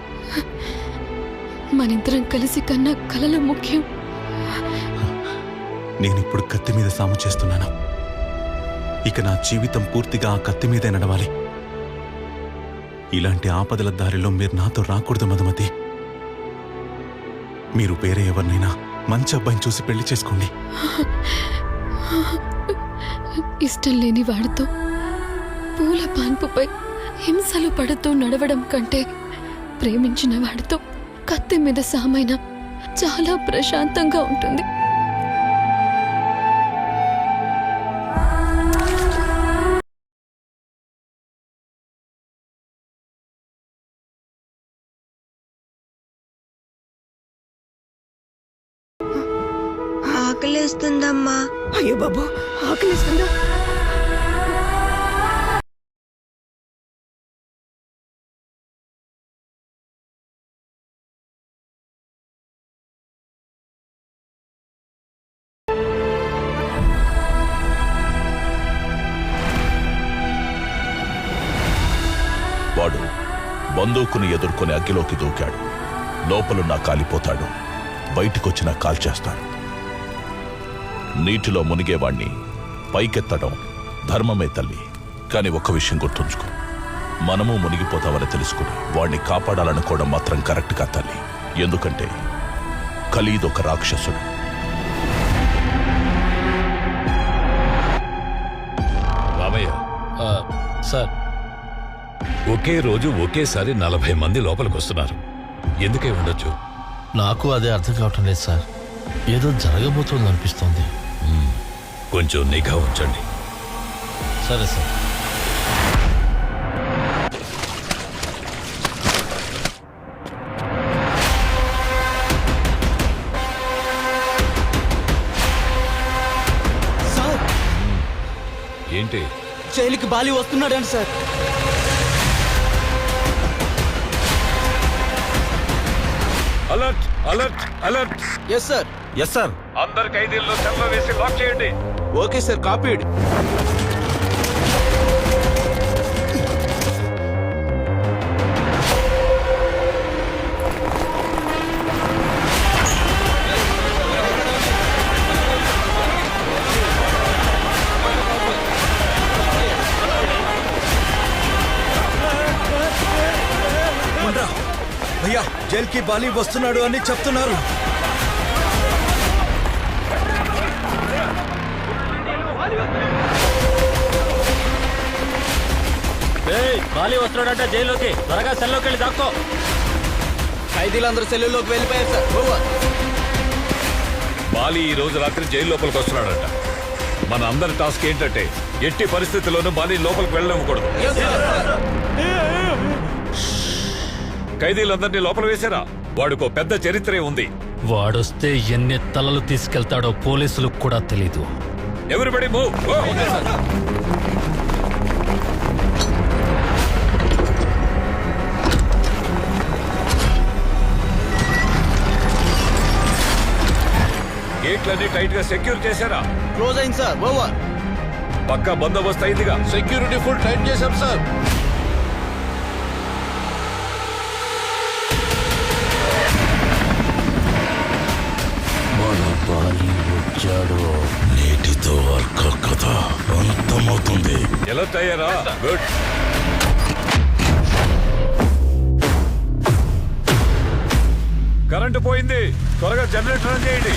మనిద్దరం కలిసి కన్నా కలలు ముఖ్యం. నేనిప్పుడు కత్తి మీద సాము చేస్తున్నాను. ఇక నా జీవితం పూర్తిగా ఆ కత్తి మీదే నడవాలి. ఇలాంటి ఆపదల దారిలో మీరు నాతో రాకూడదు మధుమతి. మీరు వేరే ఎవరినైనా మంచి అబ్బాయిని చూసి పెళ్లి చేసుకోండి. ఇష్టం లేని వాడితో పూల పాన్పుపై హింసలు పడుతూ నడవడం కంటే ప్రేమించిన వాడితో కత్తి మీద సామైన చాలా ప్రశాంతంగా ఉంటుంది. ఆకలేస్తుందమ్మా. అయ్యో బాబు, ఆకలేస్తుందా? వాడు బందూకుని ఎదుర్కొని అగ్గిలోకి దూకాడు. లోపలున్నా కాలిపోతాడు, బయటికొచ్చినా కాల్చేస్తాడు. నీటిలో మునిగేవాణ్ణి పైకెత్తడం ధర్మమే తల్లి. కాని ఒక్క విషయం గుర్తుంచుకో, మనము మునిగిపోతామని తెలుసుకుని వాణ్ణి కాపాడాలనుకోవడం మాత్రం కరెక్ట్ కా తల్లి. ఎందుకంటే ఖలీద్ ఒక రాక్షసుడు. రామయ్య సార్, ఒకే రోజు ఒకేసారి 40 మంది లోపలికి వస్తున్నారు. ఎందుకై ఉండొచ్చు? నాకు అదే అర్థం కావటం లేదు సార్. ఏదో జరగబోతోంది అనిపిస్తోంది. కొంచెం నిఘా ఉంచండి. సరే సార్. ఏంటి? జైలుకి బాలి వస్తున్నాడండి sir. Alert alert alert. Yes sir. Yes sir. అందరు ఖైదీల్లో సెల్లో వేసి లాక్ చేయండి. Okay sir, copied. భయ్యా, జైలుకి బాలి వస్తున్నాడు అని చెప్తున్నారు. బాలి వస్తున్నాడంట జైల్లోకి. త్వరగా సెల్లోకి వెళ్ళి దాక్కో. ఖైదీలందరూ సెల్లులోకి వెళ్ళిపోయారు సార్. బాలి ఈ రోజు రాత్రి జైలు లోపలికి వస్తున్నాడంట. మన అందరి టాస్క్ ఏంటంటే ఎట్టి పరిస్థితుల్లోనూ బాలి లోపలికి వెళ్ళనివ్వకూడదు. ఖైదీలందరినీ లోపల వేశారా? వాడికో పెద్ద చరిత్రే ఉంది. వాడొస్తే ఎన్ని తలలు తీసుకెళ్తాడో పోలీసులకు కూడా తెలీదు. Everybody move. గేట్లన్నీ టైట్ గా సెక్యూర్ చేశారా? క్లోజ్ అయింది సార్. ఓవర్. పక్కా బందోబస్తు అయిందిగా? సెక్యూరిటీ ఫుల్ టైట్ చేశాం సార్. మన బాలి వచ్చాడు. నేటితో అర్క కథ అంతమవుతుంది. ఎలా తయారా? గుడ్. కరెంటు పోయింది, త్వరగా జనరేటర్ ఆన్ చేయండి.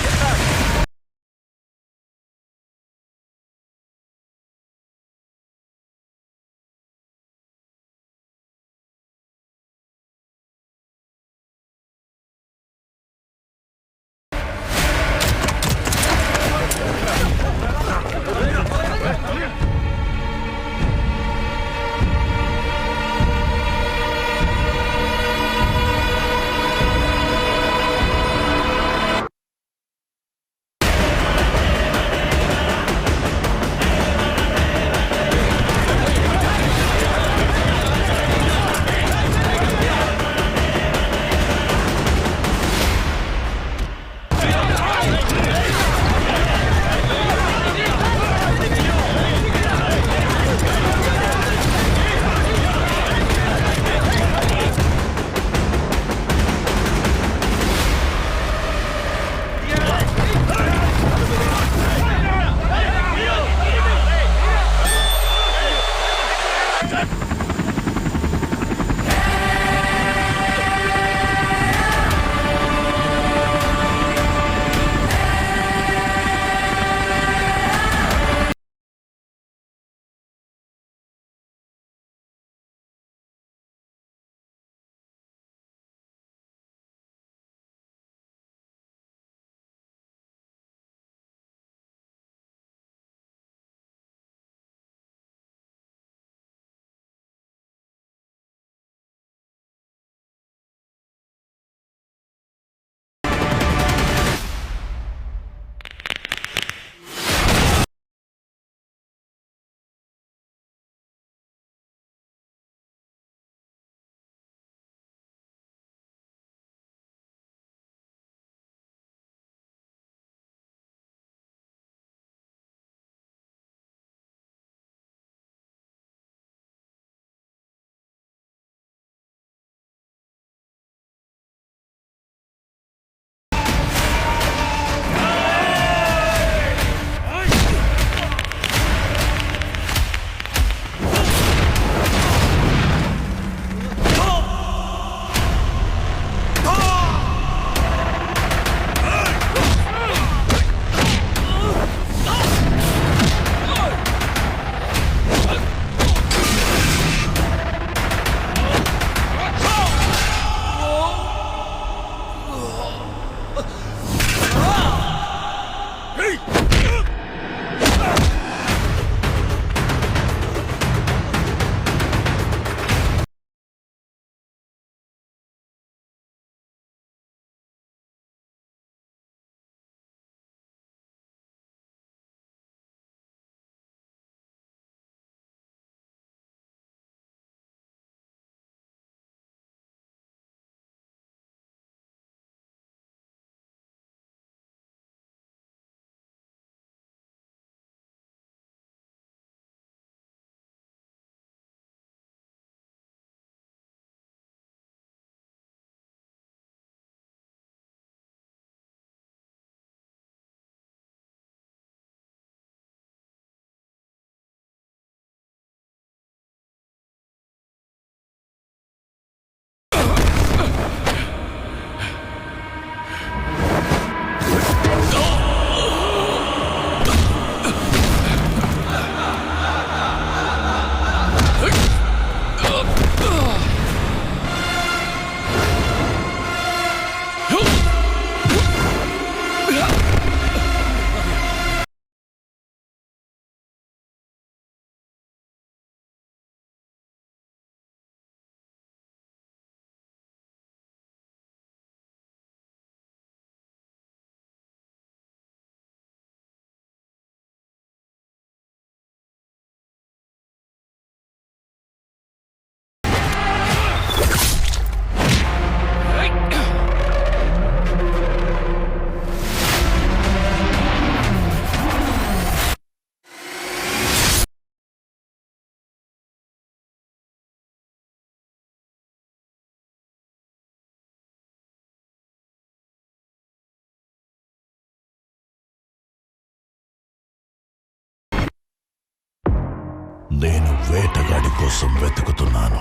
నేను వేటగాడి కోసం వెతుకుతున్నాను.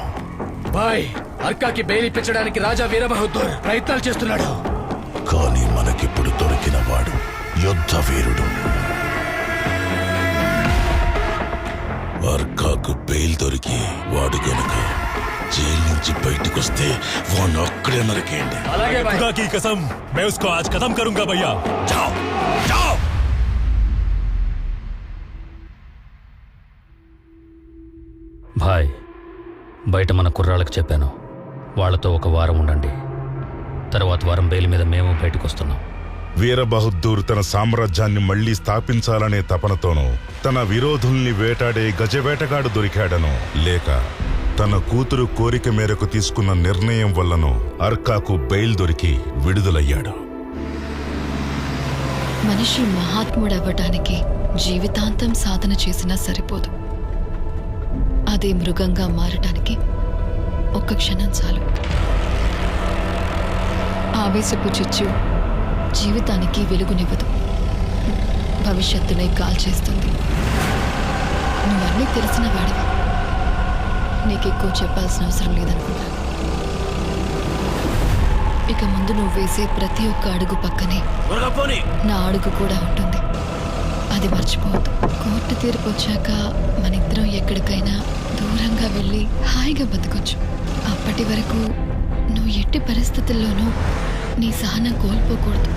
బాయ్, అర్కాకి బెయిల్ ఇప్పించడానికి రాజా వీరబహదూర్ ప్రయత్నాలు చేస్తున్నాడు. కానీ మనకిప్పుడు దొరికిన వాడు యుద్ధ వీరుడు. అర్కాకు బెయిల్ దొరికి వాడు గనుక జైలు నుంచి బయటకొస్తే వాడిని అక్కడే నరికేయండి. खुदा की कसम, मैं उसको आज खत्म करूंगा भैया. जाओ, जाओ. భాయ్, బయట మన కుర్రాళ్ళకి చెప్పాను, వాళ్ళతో ఒక వారం ఉండండి. తర్వాత వారం బెయిల్ మీద మేము బయటకు వస్తున్నాం. వీరబహదూర్ తన సామ్రాజ్యాన్ని మళ్లీ స్థాపించాలనే తపనతోనూ, తన విరోధుల్ని వేటాడే గజవేటగాడు దొరికాడనో, లేక తన కూతురు కోరిక మేరకు తీసుకున్న నిర్ణయం వల్లనో అర్కాకు బెయిల్ దొరికి విడుదలయ్యాడు. మనిషి మహాత్ముడవ్వటానికి జీవితాంతం సాధన చేసినా సరిపోదు. అదే మృగంగా మారటానికి ఒక్క క్షణం చాలు. ఆవేశపు చిచ్చు జీవితానికి వెలుగునివ్వదు, భవిష్యత్తునే కాల్చేస్తుంది. నువ్వన్నీ తెలిసిన వాడివి, నీకెక్కువ చెప్పాల్సిన అవసరం లేదనుకున్నా. ఇక ముందు నువ్వు వేసే ప్రతి ఒక్క అడుగు పక్కనే నా అడుగు కూడా ఉంటుంది. అది మర్చిపోవద్దు. కోర్టు తీర్పు వచ్చాక మనిద్దరం ఎక్కడికైనా దూరంగా వెళ్ళి హాయిగా బతకొచ్చు. అప్పటి వరకు నువ్వు ఎట్టి పరిస్థితుల్లోనూ నీ సహనం కోల్పోకూడదు.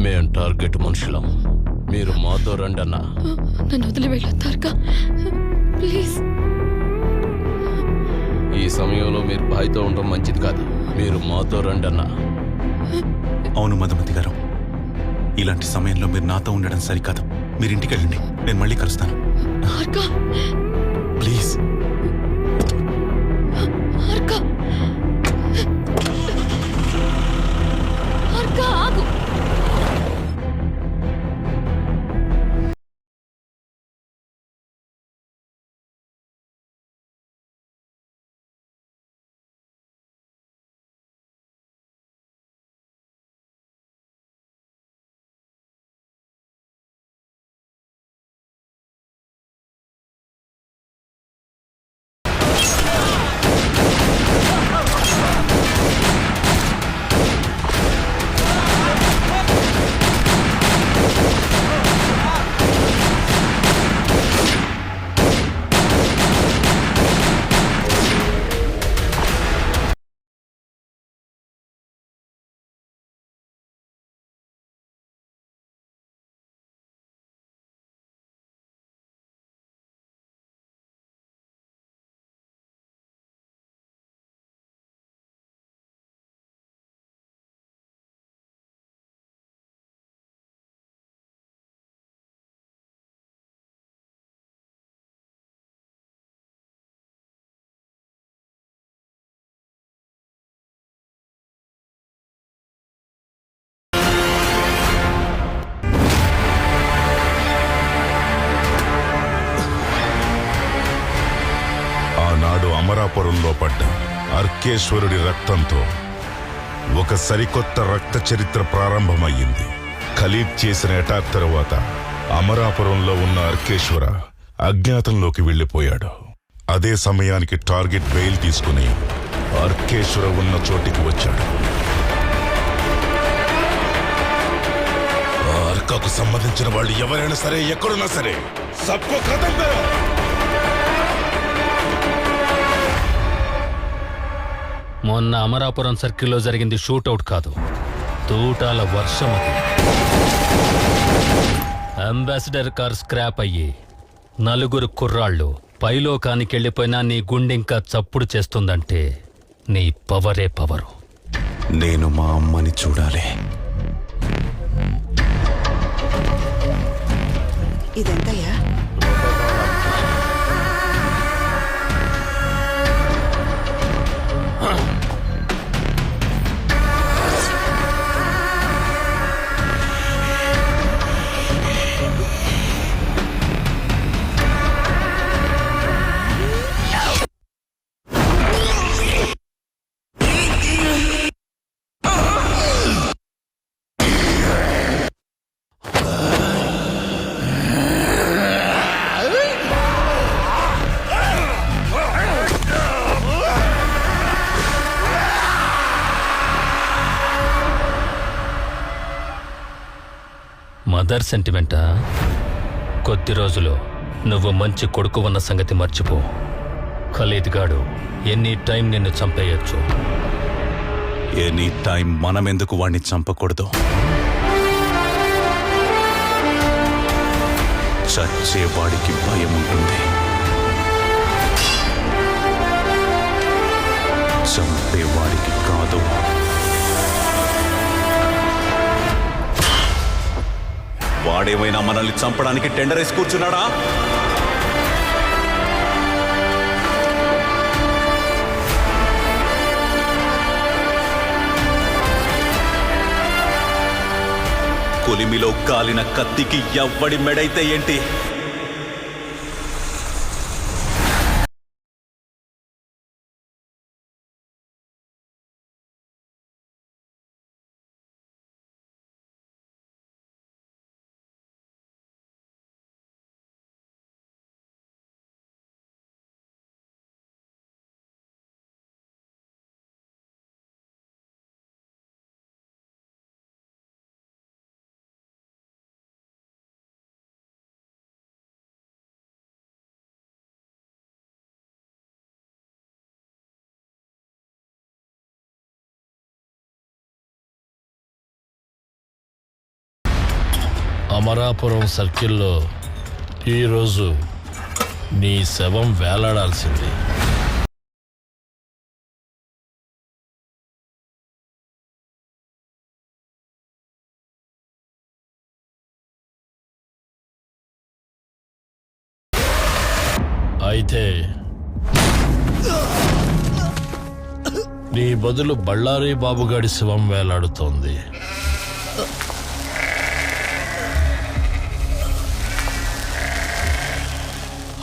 మేం టార్గెట్ మనుషులం, మీరు మాతో రండి అన్నా. నన్ను వదిలి వెళ్ళొద్దారుగా ప్లీజ్. ఈ సమయంలో మీరు బాయ్తో ఉండడం మంచిది కాదు, మీరు మాతో రండి అన్నా. అవును మధుమతి గారు, ఇలాంటి సమయంలో మీరు నాతో ఉండడం సరికాదు. మీరు ఇంటికి వెళ్ళండి, నేను మళ్ళీ కలుస్తాను. ప్లీజ్. ఆగు. అమరాపురంలో పడ్డ అర్కేశ్వరుడి రక్తంతో ఒక సరికొత్త రక్త చరిత్ర ప్రారంభమయ్యింది. ఖలీద్ చేసిన అటాక్ తరువాత అమరాపురంలో ఉన్న అర్కేశ్వర అజ్ఞాతంలోకి వెళ్లిపోయాడు. అదే సమయానికి టార్గెట్ బెయిల్ తీసుకుని అర్కేశ్వర ఉన్న చోటికి వచ్చాడు. ఆ అర్కాకు సంబంధించిన వాళ్ళు ఎవరైనా సరే, ఎక్కడున్నా సరే, సబ్కో ఖతం కరో. మొన్న అమరాపురం సర్కిల్లో జరిగింది షూటౌట్ కాదు, తూటాల వర్షం. అంబాసిడర్ కార్ స్క్రాప్ అయ్యి 4 కుర్రాళ్ళు పైలోకానికెళ్ళిపోయినా నీ గుండెంకా చప్పుడు చేస్తుందంటే నీ పవరే పవరు. నేను మా అమ్మని చూడాలి. ఇదెంతయ్యా? మదర్ సెంటిమెంటా? కొద్ది రోజులు నువ్వు మంచి కొడుకు ఉన్న సంగతి మర్చిపో. ఖలీద్ గాడు ఎనీ టైం నిన్ను చంపేయొచ్చు. ఎనీ టైం మనమెందుకు వాణ్ణి చంపకూడదు? చచ్చేవాడికి భయం ఉంటుంది, చంపేవాడికి కాదు. వాడేమైనా మనల్ని చంపడానికి టెండర్ వేసి కూర్చున్నాడా? కొలిమిలో కాలిన కత్తికి ఎవ్వడి మెడైతే ఏంటి? అమరాపురం సర్కిల్లో ఈరోజు నీ శవం వేలాడాల్సింది. అయితే నీ బదులు బళ్ళారి బాబుగాడి శవం వేలాడుతోంది.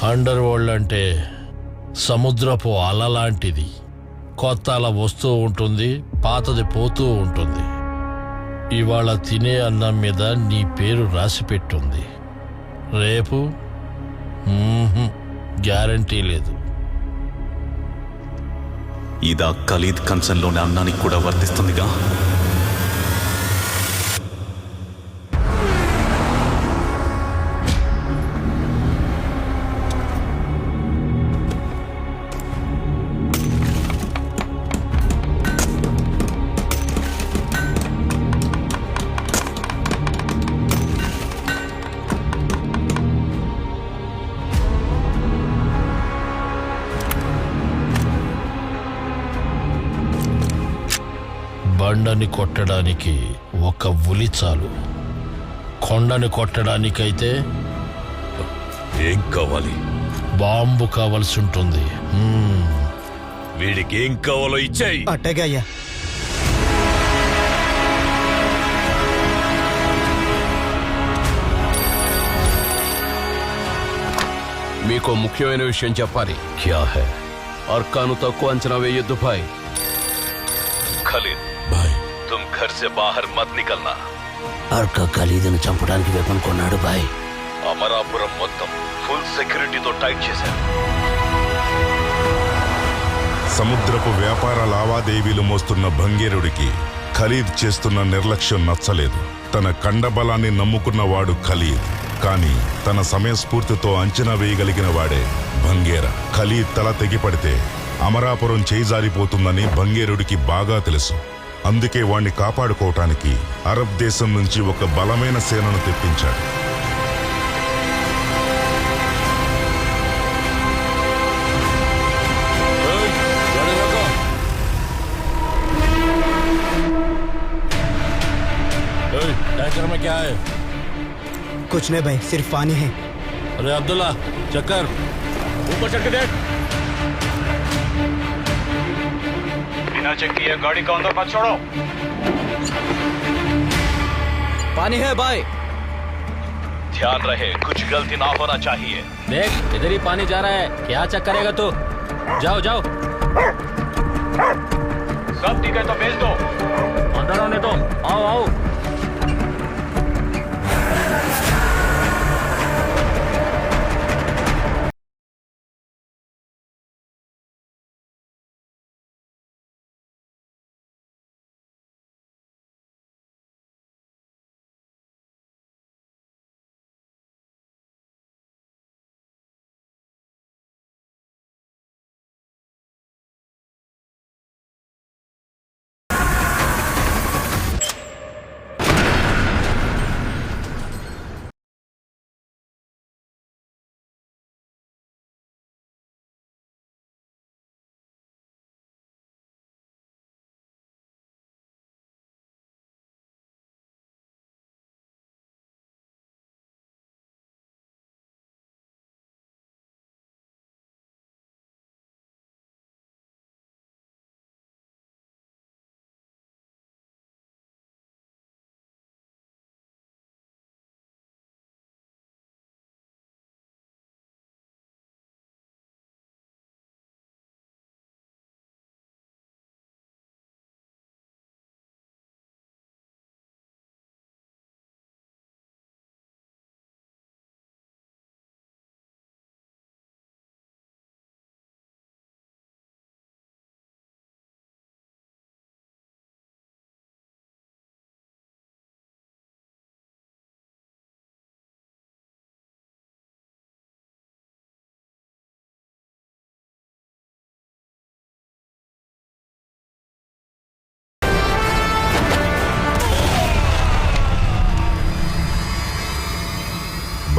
అండర్ వరల్డ్ అంటే సముద్రపు అల లాంటిది. కొత్త అల వస్తూ ఉంటుంది, పాతది పోతూ ఉంటుంది. ఇవాళ తినే అన్నం మీద నీ పేరు రాసి పెట్టుంది. రేపు గ్యారంటీ లేదు. ఇదా ఖలీద్ కంచంలోని అన్నానికి కూడా వర్తిస్తుందిగా? బండని కొట్టడానికి ఒక ఉలి చాలు, కొండని కొట్టడానికైతే ఏం కావాలి? బాంబు కావలసి ఉంటుంది. వీడికి ఏం కావాలో ఇచ్చాయి. అట్టగా అయ్యా. మీకు ముఖ్యమైన విషయం చెప్పాలి. క్యా హై? అర్కాను తక్కువ అంచనా వేయొద్దు భాయ్. ఖలీద్ భాయ్, తుమ్ ఘర్ సే బాహర్ మత్ నికల్నా. అర్కా ఖలీదును చంపడానికి వెపన్ కొన్నాడు భాయ్. అమరాపురం మొత్తం ఫుల్ సెక్యూరిటీతో టైట్ చేశారు. సముద్రపు వ్యాపార లావాదేవీలు మోస్తున్న భంగేరుడికి ఖలీద్ చేస్తున్న నిర్లక్ష్యం నచ్చలేదు. తన కండబలాన్ని నమ్ముకున్నవాడు ఖలీద్, కానీ తన సమయస్ఫూర్తితో అంచనా వేయగలిగిన వాడే భంగేర. ఖలీద్ తల తెగిపడితే అమరాపురం చేయిజారిపోతుందని భంగేరుడికి బాగా తెలుసు. అందుకే వాణ్ణి కాపాడుకోవటానికి అరబ్ దేశం నుంచి ఒక బలమైన సేనను తెప్పించాడు. टैंकर में क्या है? कुछ नहीं भाई, सिर्फ पानी है. अरे अब्दुल्ला, चक्कर ऊपर चढ़ के देख. बिना चेक किए गाड़ी का अंदर मत छोड़ो. पानी है भाई. ध्यान रहे, कुछ गलती ना होना चाहिए. देख इधर ही पानी जा रहा है, क्या चेक करेगा तू? जाओ जाओ. सब ठीक है तो भेज दो. अंदर आने दो. आओ आओ.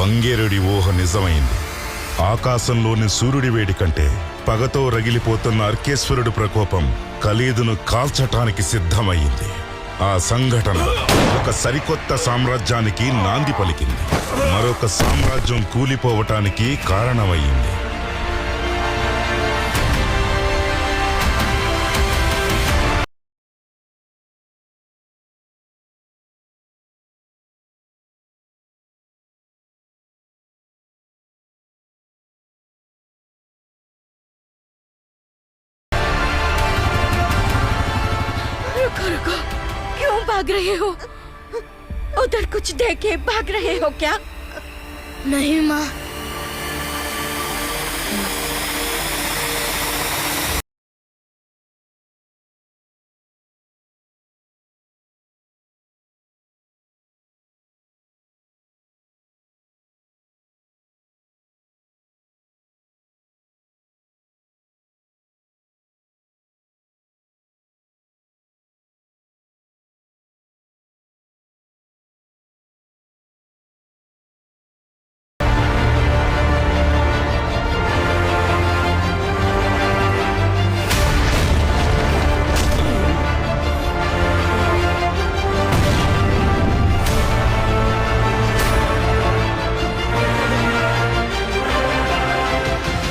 బంగేరుడి ఊహ నిజమైంది. ఆకాశంలోని సూర్యుడి వేడి కంటే పగతో రగిలిపోతున్న అర్కేశ్వరుడి ప్రకోపం ఖలీదును కాల్చటానికి సిద్ధమయ్యింది. ఆ సంఘటన ఒక సరికొత్త సామ్రాజ్యానికి నాంది పలికింది. మరొక సామ్రాజ్యం కూలిపోవటానికి కారణమయ్యింది. रुको रुको, क्यों भाग रहे हो? उधर कुछ देखे भाग रहे हो क्या? नहीं माँ,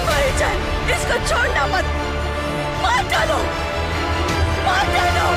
भाईजान, इसको छोड़ना मत, मार डालो, मार डालो।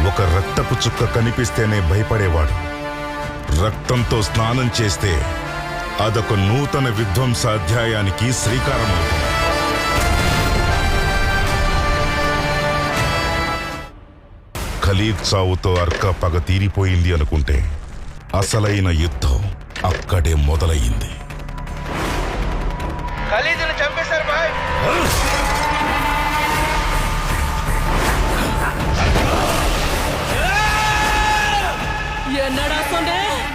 ఒక రక్తపు చుక్క కనిపిస్తేనే భయపడేవాడు. రక్తంతో స్నానం చేస్తే అదొక నూతన విధ్వంసాధ్యాయానికి శ్రీకారమవుతుంది. ఖలీద్ చావుతో అర్కా పగ తీరిపోయింది అనుకుంటే అసలైన యుద్ధం అక్కడే మొదలయ్యింది. ఖలీదుని చంపేశారు బాయ్.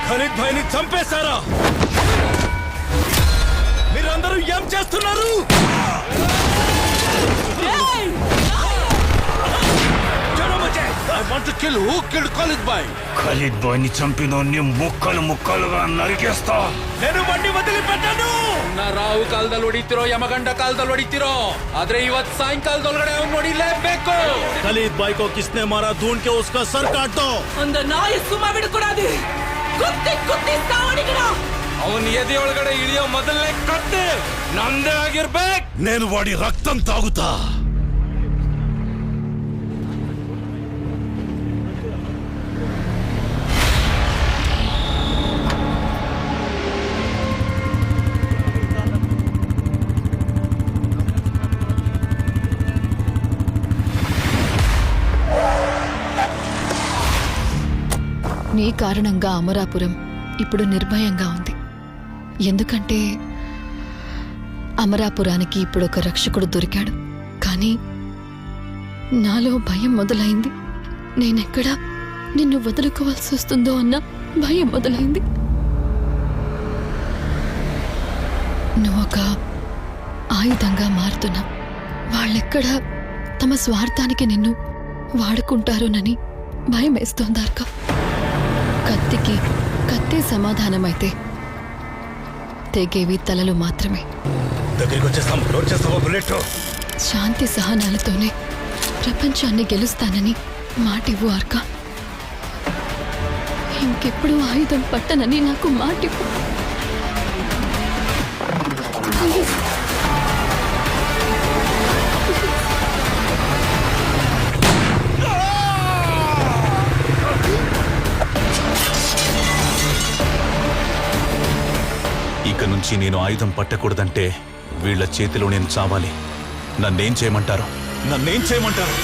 ఖలీద్ భాయ్ని చంపేశారా? మీరందరూ ఏం చేస్తున్నారు? ఖలీద్ బాయ్ ని చంపినోన్ని ముక్కలు ముక్కలుగా నరికేస్తా. నేను బండి వదిలిపెట్టాను. ರಾವು ಕಾಲದಲ್ಲಿ ಹೊಡಿತಿರೋ ಯಮಗಂಡ ಕಾಲದಲ್ಲಿ ಹೊಡಿತಿರೋ ಆದ್ರೆ ಇವತ್ ಸಾಯಂಕಾಲದೊಳಗಡೆ ಅವ್ನು ಹೊಡಿಲೇಬೇಕು. ಖಲೀದ್ ಬಾಯ್ ಕೋ ಕಿಸ್ನೆ ಮಾರಾ ढूंढ के उसका सर काट दो. ಒಂದು ನಾಯಿ ಸುಮ್ಮ ಬಿಡ್ಕೊಡಾದಿ, ಕುತ್ತಿ ಕುತ್ತಿ ಸಾವಣಿಗಿಡ. ಅವನ್ ಎದೆ ಒಳಗಡೆ ಇಳಿಯೋ ಮೊದಲನೇ ಕತ್ತೆ ನಂದೇ ಆಗಿರ್ಬೇಕು. నేను వాడి రక్తం తాగుతా. నీ కారణంగా అమరాపురం ఇప్పుడు నిర్భయంగా ఉంది. ఎందుకంటే అమరాపురానికి ఇప్పుడు ఒక రక్షకుడు దొరికాడు. కానీ నాలో భయం మొదలైంది. నేనెక్కడ నిన్ను వదులుకోవాల్సి వస్తుందో అన్న భయం మొదలైంది. నువ్వొక ఆయుధంగా మారుతున్నా. వాళ్ళెక్కడ తమ స్వార్థానికి నిన్ను వాడుకుంటారోనని భయం వేస్తోందార్క. కత్తికి కత్తే సమాధానమైతే తెగేవి తలలు మాత్రమే. శాంతి సహనాలతోనే ప్రపంచాన్ని గెలుస్తానని మాటివ్వు ఆర్క. ఇంకెప్పుడు ఆయుధం పట్టనని నాకు మాటివ్వు. ఇక నుంచి నుంచి నేను ఆయుధం పట్టకూడదంటే వీళ్ళ చేతిలో నేను చావాలి. నన్నేం చేయమంటారు? నన్నేం చేయమంటారు?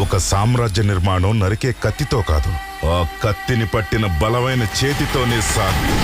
ఒక సామ్రాజ్య నిర్మాణం నరికే కత్తితో కాదు, ఆ కత్తిని పట్టిన బలమైన చేతితోనే సాగు.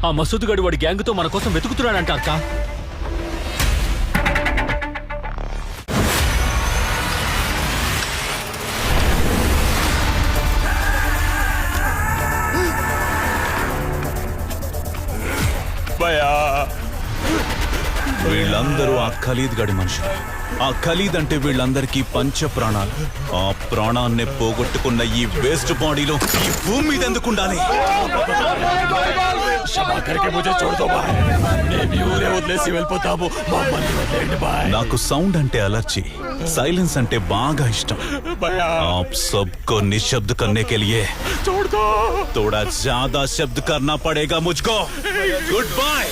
ఆ మసూద్ గడు వాడి గ్యాంగ్తో మన కోసం వెతుకుతున్నాడంట అక్క. వీళ్ళందరూ ఆ ఖలీద్ గడి మనుషులు. ఆ ఖలీద్ అంటే వీళ్ళందరికీ పంచ ప్రాణాలు. ఆ ప్రాణాన్నే పోగొట్టుకున్న ఈ వేస్ట్ బాడీలో ఈ భూమి మీద ఎందుకుండాలి? నాకు సౌండ్ అంటే అలర్జీ, సైలెన్స్ అంటే బాగా ఇష్టం. आप सबको निशब्द करने के लिए थोड़ा ज्यादा शब्द करना पड़ेगा मुझको. Good bye.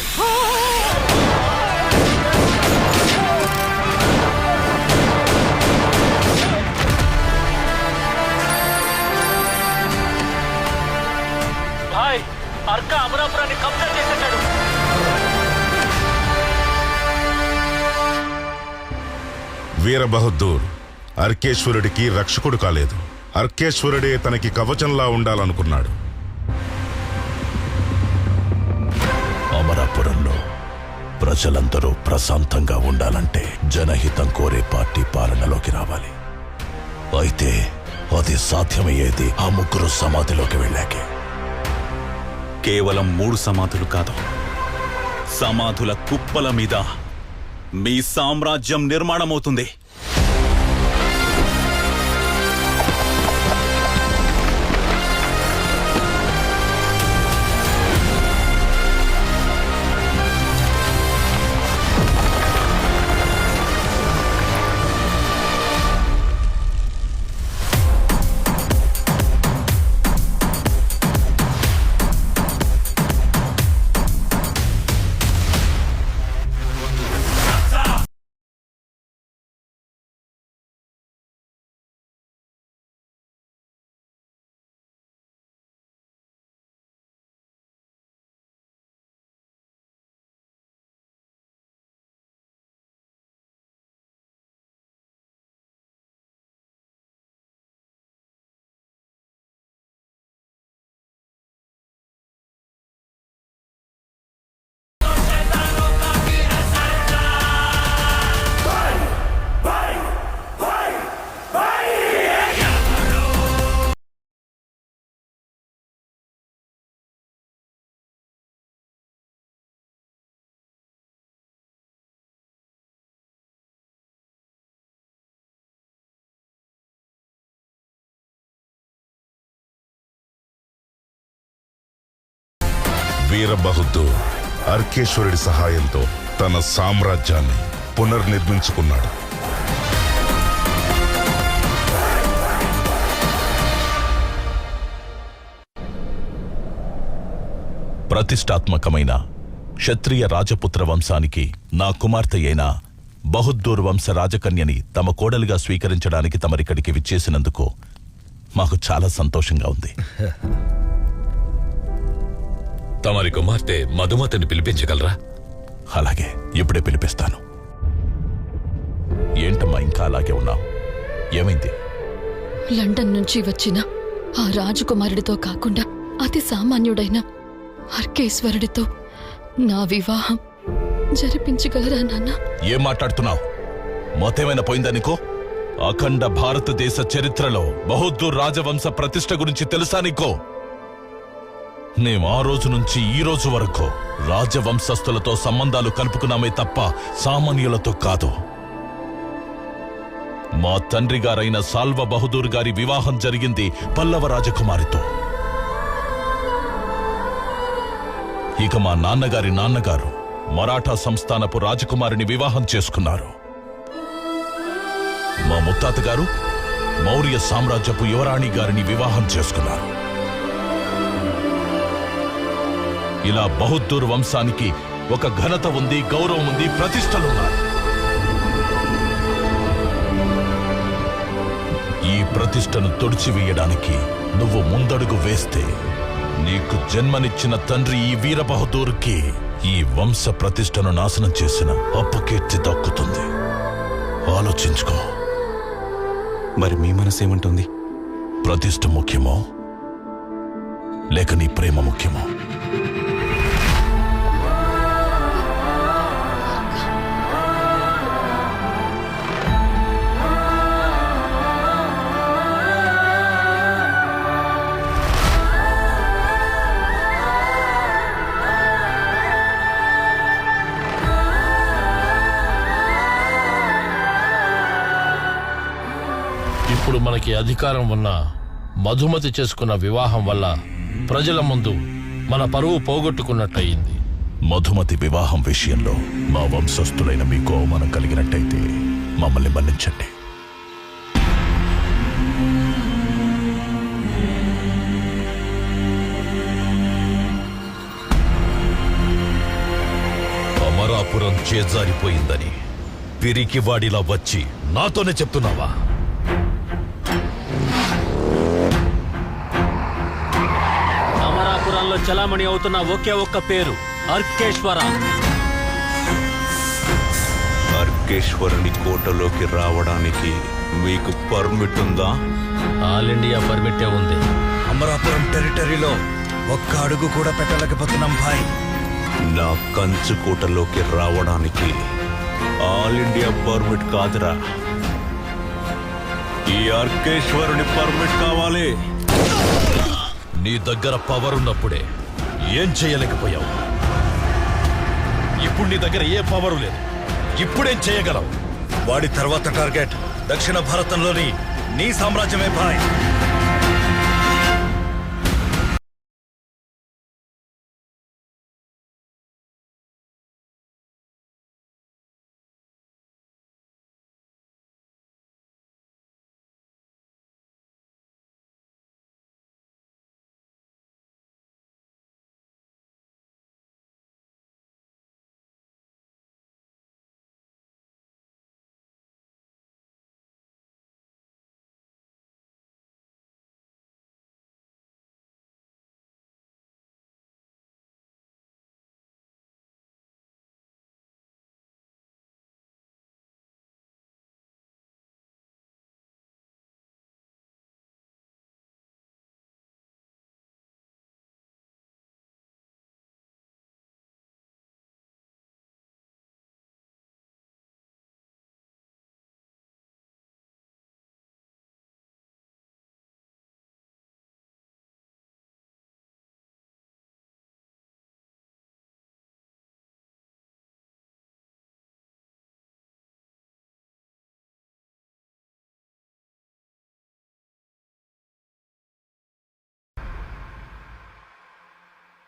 భాయ్, అర్క అమరాపురాన్ని కబ్జా చేసేశాడు. వీరబహదూర్ అర్కేశ్వరుడికి రక్షకుడు కాలేదు, అర్కేశ్వరుడే తనకి కవచంలా ఉండాలనుకున్నాడు. అమరాపురంలో ప్రజలందరూ ప్రశాంతంగా ఉండాలంటే జనహితం కోరే పార్టీ పాలనలోకి రావాలి. అయితే అది సాధ్యమయ్యేది ఆ ముగ్గురు సమాధిలోకి వెళ్ళాకే. కేవలం 3 సమాధులు కాదు, సమాధుల కుప్పల మీద మీ సామ్రాజ్యం నిర్మాణమవుతుంది. వీరబహదూర్ అర్కేశ్వరుడి సహాయంతో తన సామ్రాజ్యాన్ని పునర్నిర్మించుకున్నాడు. ప్రతిష్టాత్మకమైన క్షత్రియ రాజపుత్ర వంశానికి నా కుమార్తె అయిన బహుద్దూర్ వంశ రాజకన్యని తమ కోడలిగా స్వీకరించడానికి తమరిక్కడికి విచ్చేసినందుకు మాకు చాలా సంతోషంగా ఉంది. తమరి కుమార్తె మధుమతిని పిలిపించగలరా? అలాగే, ఇప్పుడే పిలిపిస్తాను. ఏంటమ్మా ఇంకా అలాగే ఉన్నావు? ఏమైంది? లండన్ నుంచి వచ్చిన ఆ రాజకుమారుడితో కాకుండా అతి సామాన్యుడైన అర్కేశ్వరుడితో నా వివాహం జరిపించగలరా నాన్న? ఏం మాట్లాడుతున్నావు? మొత్తేమైనా పోయిందా నీకు? అఖండ భారతదేశ చరిత్రలో బహుద్దూర్ రాజవంశ ప్రతిష్ట గురించి తెలుసా నీకు? మేం ఆ రోజు నుంచి ఈ రోజు వరకు రాజవంశస్థులతో సంబంధాలు కలుపుకున్నామే తప్ప సామాన్యులతో కాదు. మా తండ్రి గారైన సాల్వ బహదూర్ గారి వివాహం జరిగింది పల్లవ రాజకుమారితో. ఇక మా నాన్నగారి నాన్నగారు మరాఠా సంస్థానపు రాజకుమారిని వివాహం చేసుకున్నారు. మా ముత్తాత గారు మౌర్య సామ్రాజ్యపు యువరాణి గారిని వివాహం చేసుకున్నారు. ఇలా బహుద్దూర్ వంశానికి ఒక ఘనత ఉంది, గౌరవం ఉంది, ప్రతిష్టలున్నాయి. ఈ ప్రతిష్టను తొడిచివేయడానికి నువ్వు ముందడుగు వేస్తే నీకు జన్మనిచ్చిన తండ్రి ఈ వీరబహదూర్కి ఈ వంశ ప్రతిష్టను నాశనం చేసిన అపకీర్తి దక్కుతుంది. ఆలోచించుకో. మరి మీ మనసేమంటుంది? ప్రతిష్ట ముఖ్యమో లేక నీ ప్రేమ ముఖ్యమో? ఇప్పుడు మనకి అధికారం ఉన్న మధుమతి చేసుకున్న వివాహం వల్ల ప్రజల ముందు మన పరువు పోగొట్టుకున్నట్టయింది. మధుమతి వివాహం విషయంలో మా వంశస్థులైన మీకు అవమానం కలిగినట్టయితే మమ్మల్ని మన్నించండి. అమరాపురం చేజారిపోయిందని పిరికివాడిలా వచ్చి నాతోనే చెప్తున్నావా? అమరాపురంలో చలామణి అవుతున్న ఒకే ఒక్క పేరు అర్కేశ్వర. అర్కేశ్వరుని కోటలోకి రావడానికి మీకు పర్మిట్ ఉందా? ఆల్ ఇండియా పర్మిటే ఉంది. అమరాపురం టెరిటరీలో ఒక్క అడుగు కూడా పెట్టలేకపోతున్నాం భాయ్. నా కంచుకోటలోకి రావడానికి ఆల్ ఇండియా పర్మిట్ కాదురా, ఈ అర్కేశ్వరుని పర్మిట్ కావాలి. నీ దగ్గర పవర్ ఉన్నప్పుడే ఏం చేయలేకపోయావు. ఇప్పుడు నీ దగ్గర ఏ పవరు లేదు. ఇప్పుడేం చేయగలవు? వాడి తర్వాత టార్గెట్ దక్షిణ భారతంలోని నీ సామ్రాజ్యమే భాయ్.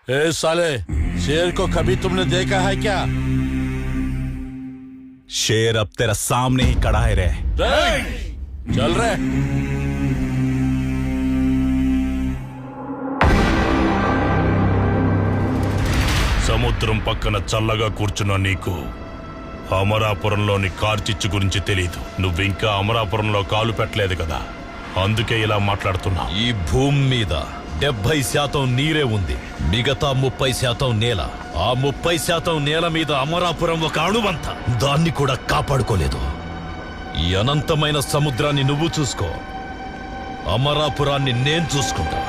ए साले, शेर को कभी तुमने देखा है क्या? शेर अब तेरा सामने ही खड़ा है रे. चल रहे. సముద్రం పక్కన చల్లగా కూర్చున్న నీకు అమరాపురంలోని కార్చిచ్చు గురించి తెలీదు. నువ్వింకా అమరాపురంలో కాలు పెట్టలేదు కదా, అందుకే ఇలా మాట్లాడుతున్నా. ఈ భూమి మీద 70% నీరే ఉంది, మిగతా 30% నేల. ఆ 30% నేల మీద అమరాపురం ఒక అణువంత, దాన్ని కూడా కాపాడుకోలేదు. ఈ అనంతమైన సముద్రాన్ని నువ్వు చూసుకో, అమరాపురాన్ని నేను చూసుకుంటా.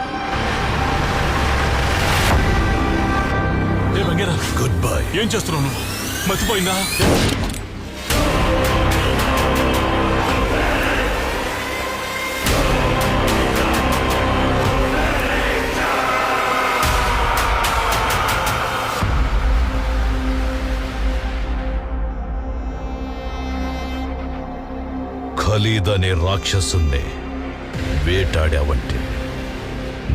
Good bye. ఏం చేస్తున్నావు నువ్వు? మర్చిపోయిందా? ఖలీద్ అనే రాక్షసున్నే వేటాడావంటే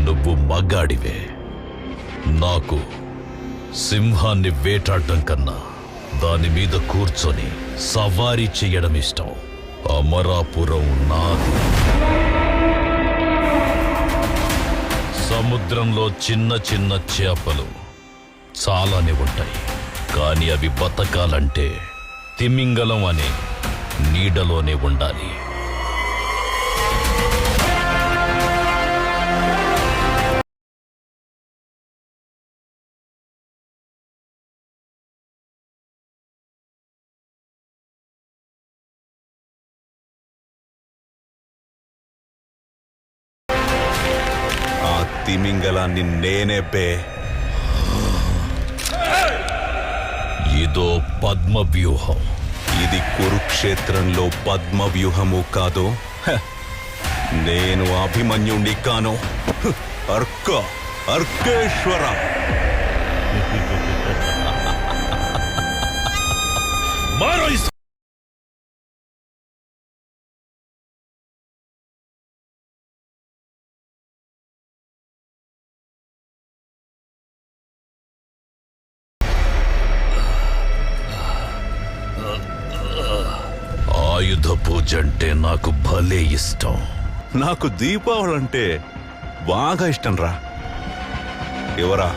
నువ్వు మగాడివే. నాకు సింహాన్ని వేటాడటం కన్నా దాని మీద కూర్చొని సవారీ చెయ్యడం ఇష్టం. అమరాపురం నాది. సముద్రంలో చిన్న చిన్న చేపలు చాలానే ఉంటాయి, కానీ అవి బతకాలంటే తిమింగలం అనే నీడలోనే ఉండాలి. ఆ తిమింగలాన్ని నేనే బే. ఇదో పద్మ వ్యూహం. ఇది కురుక్షేత్రంలో పద్మ వ్యూహము కాదు. నేను అభిమన్యుణ్ణి కాను. అర్కేశ్వర. ఆయుధ పూజ అంటే నాకు భలే ఇష్టం. నాకు దీపావళి అంటే బాగా ఇష్టం రా. ఎవరా?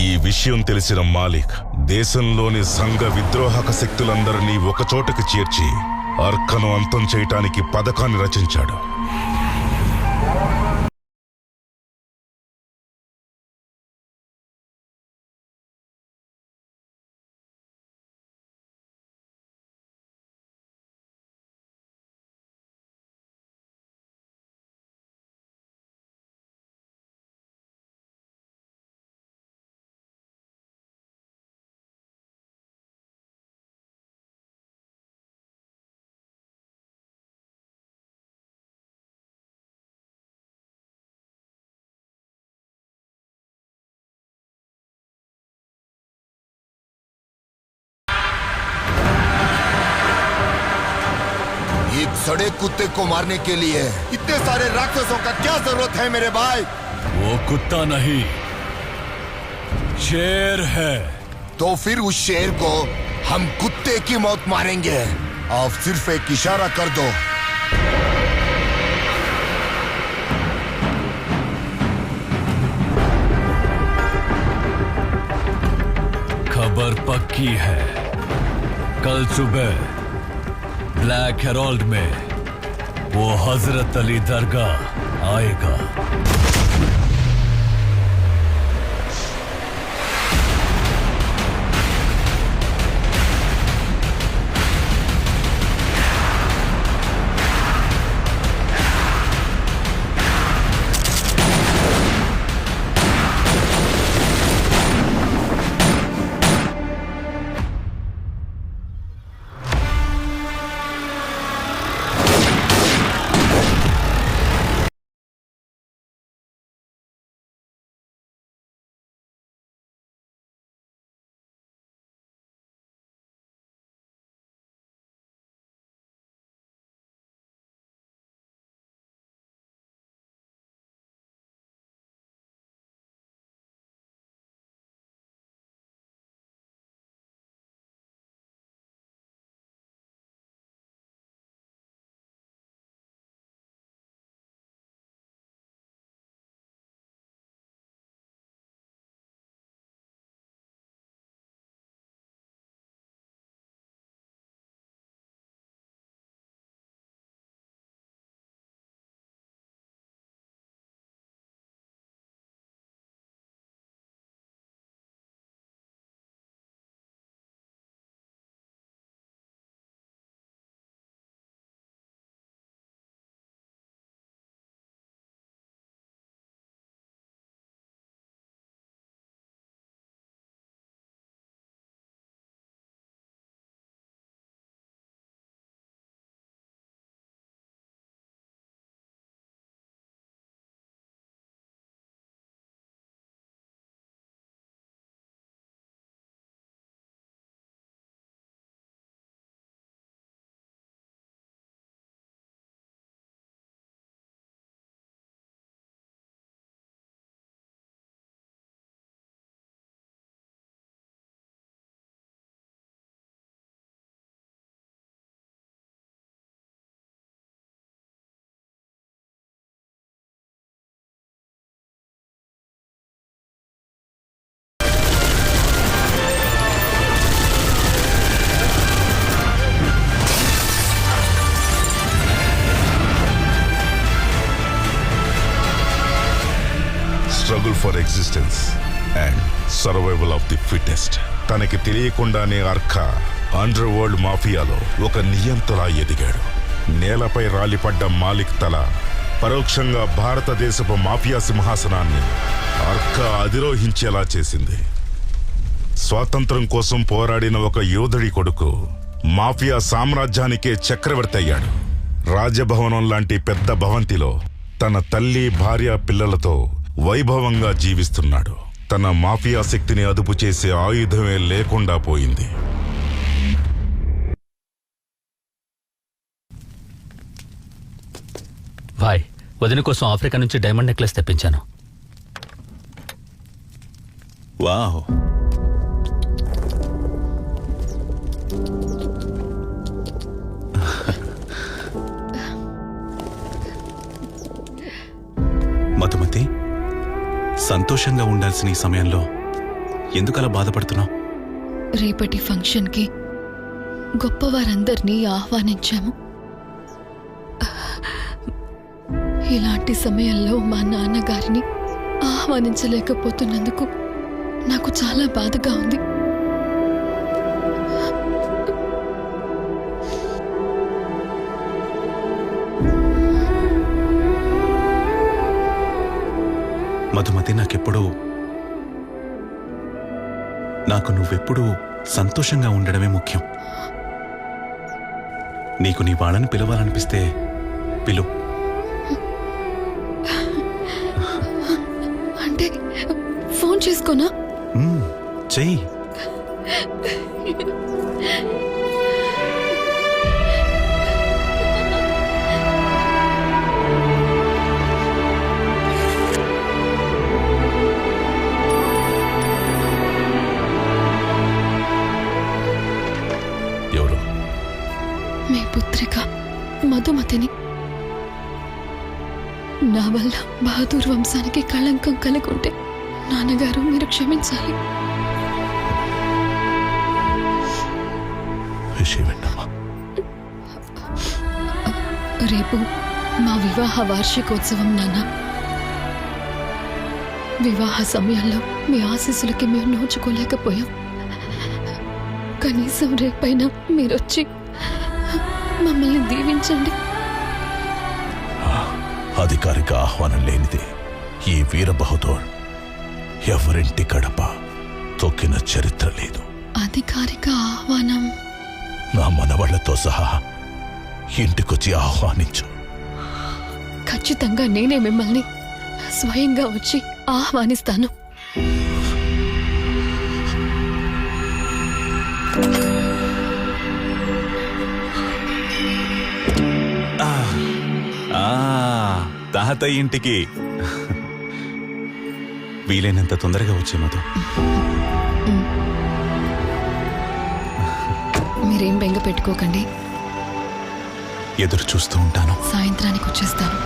ఈ విషయం తెలిసిన మాలిక్ దేశంలోని సంఘ విద్రోహక శక్తులందరినీ ఒకచోటకి చేర్చి అర్కను అంతం చేయటానికి పథకాన్ని రచించాడు. सड़े कुत्ते को मारने के लिए इतने सारे राक्षसों का क्या जरूरत है मेरे भाई? वो कुत्ता नहीं, शेर है। तो फिर उस शेर को हम कुत्ते की मौत मारेंगे। आप सिर्फ एक इशारा कर दो। खबर पक्की है, कल सुबह ब्लैक हेरोल्ड में वो हजरत अली दरगाह आएगा। Struggle for existence and survival of the fittest. తనకి తెలియకుండానే అర్క అండర్ వరల్డ్ మాఫియాలో ఒక నియంతలా ఎదిగాడు. నేలపై రాలిపడ్డ మాలిక్ తల పరోక్షంగా భారతదేశపు మాఫియా సింహాసనాన్ని అర్క అధిరోహించేలా చేసింది. స్వాతంత్రం కోసం పోరాడిన ఒక యోధుడి కొడుకు మాఫియా సామ్రాజ్యానికే చక్రవర్తి అయ్యాడు. రాజభవనం లాంటి పెద్ద భవంతిలో తన తల్లి, భార్య, పిల్లలతో వైభవంగా జీవిస్తున్నాడు. తన మాఫియా శక్తిని అదుపు చేసే ఆయుధమే లేకుండా పోయింది. భాయ్, వదిన కోసం ఆఫ్రికా నుంచి డైమండ్ నెక్లెస్ తెప్పించాను. వావ్, మధుమతి, సంతోషంగా ఉండాల్సిన ఈ సమయంలో ఎందుకలా బాధపడుతున్నావు? రేపటి ఫంక్షన్కి గొప్పవారందరినీ ఆహ్వానించాము. ఇలాంటి సమయంలో మా నాన్నగారిని ఆహ్వానించలేకపోతున్నందుకు నాకు చాలా బాధగా ఉంది. మధుమతి, నాకు నువ్వెప్పుడూ సంతోషంగా ఉండడమే ముఖ్యం. నీకు నీ వాళ్ళని పిలవాలనిపిస్తే పిలు. అంటే ఫోన్ చేసుకోనా? చెయ్యి. బహదూర్ వంశానికి కళంకం కలుగుంటే నాన్నగారు మీరు క్షమించాలి. రేపు మా వివాహ వార్షికోత్సవం నాన్న. వివాహ సమయంలో మీ ఆశీస్సులకి మేము నోచుకోలేకపోయాం. కనీసం రేపైనా మీరొచ్చి మమ్మల్ని దీవించండి. అధికారిక ఆహ్వానం లేనిది ఈ వీరబహదూర్ ఎవరింటి గడప తొక్కిన చరిత్ర లేదు. అధికారిక ఆహ్వానం నా మనవాళ్లతో సహా ఇంటికొచ్చి ఆహ్వానించు. ఖచ్చితంగా నేనే మిమ్మల్ని స్వయంగా వచ్చి ఆహ్వానిస్తాను. తాతయ్య ఇంటికి వీలైనంత తొందరగా వచ్చే మధు. మీరేం బెంగ పెట్టుకోకండి, ఎదురు చూస్తూ ఉంటాను. సాయంత్రానికి వచ్చేస్తాను.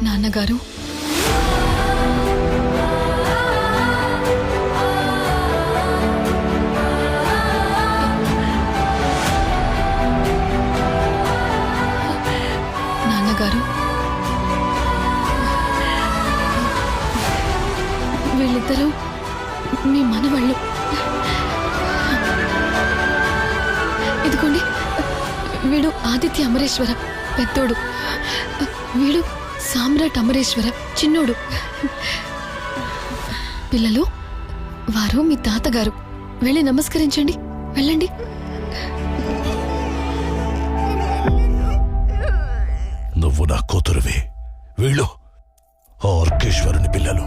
నాన్నగారు, నాన్నగారు, వీళ్ళిద్దరూ మీ మనవాళ్ళు. ఇదిగోండి, వీడు ఆదిత్య అమరేశ్వర పెద్దోడు, వీడు సామ్రాట్ అమరేశ్వర చిన్నోడు. పిల్లలు, వారు మీ తాతగారు. వెళ్ళి నమస్కరించండి, వెళ్ళండి. నువ్వు నా కూతురువే. వీళ్ళు ఆర్కేశ్వరుని పిల్లలు.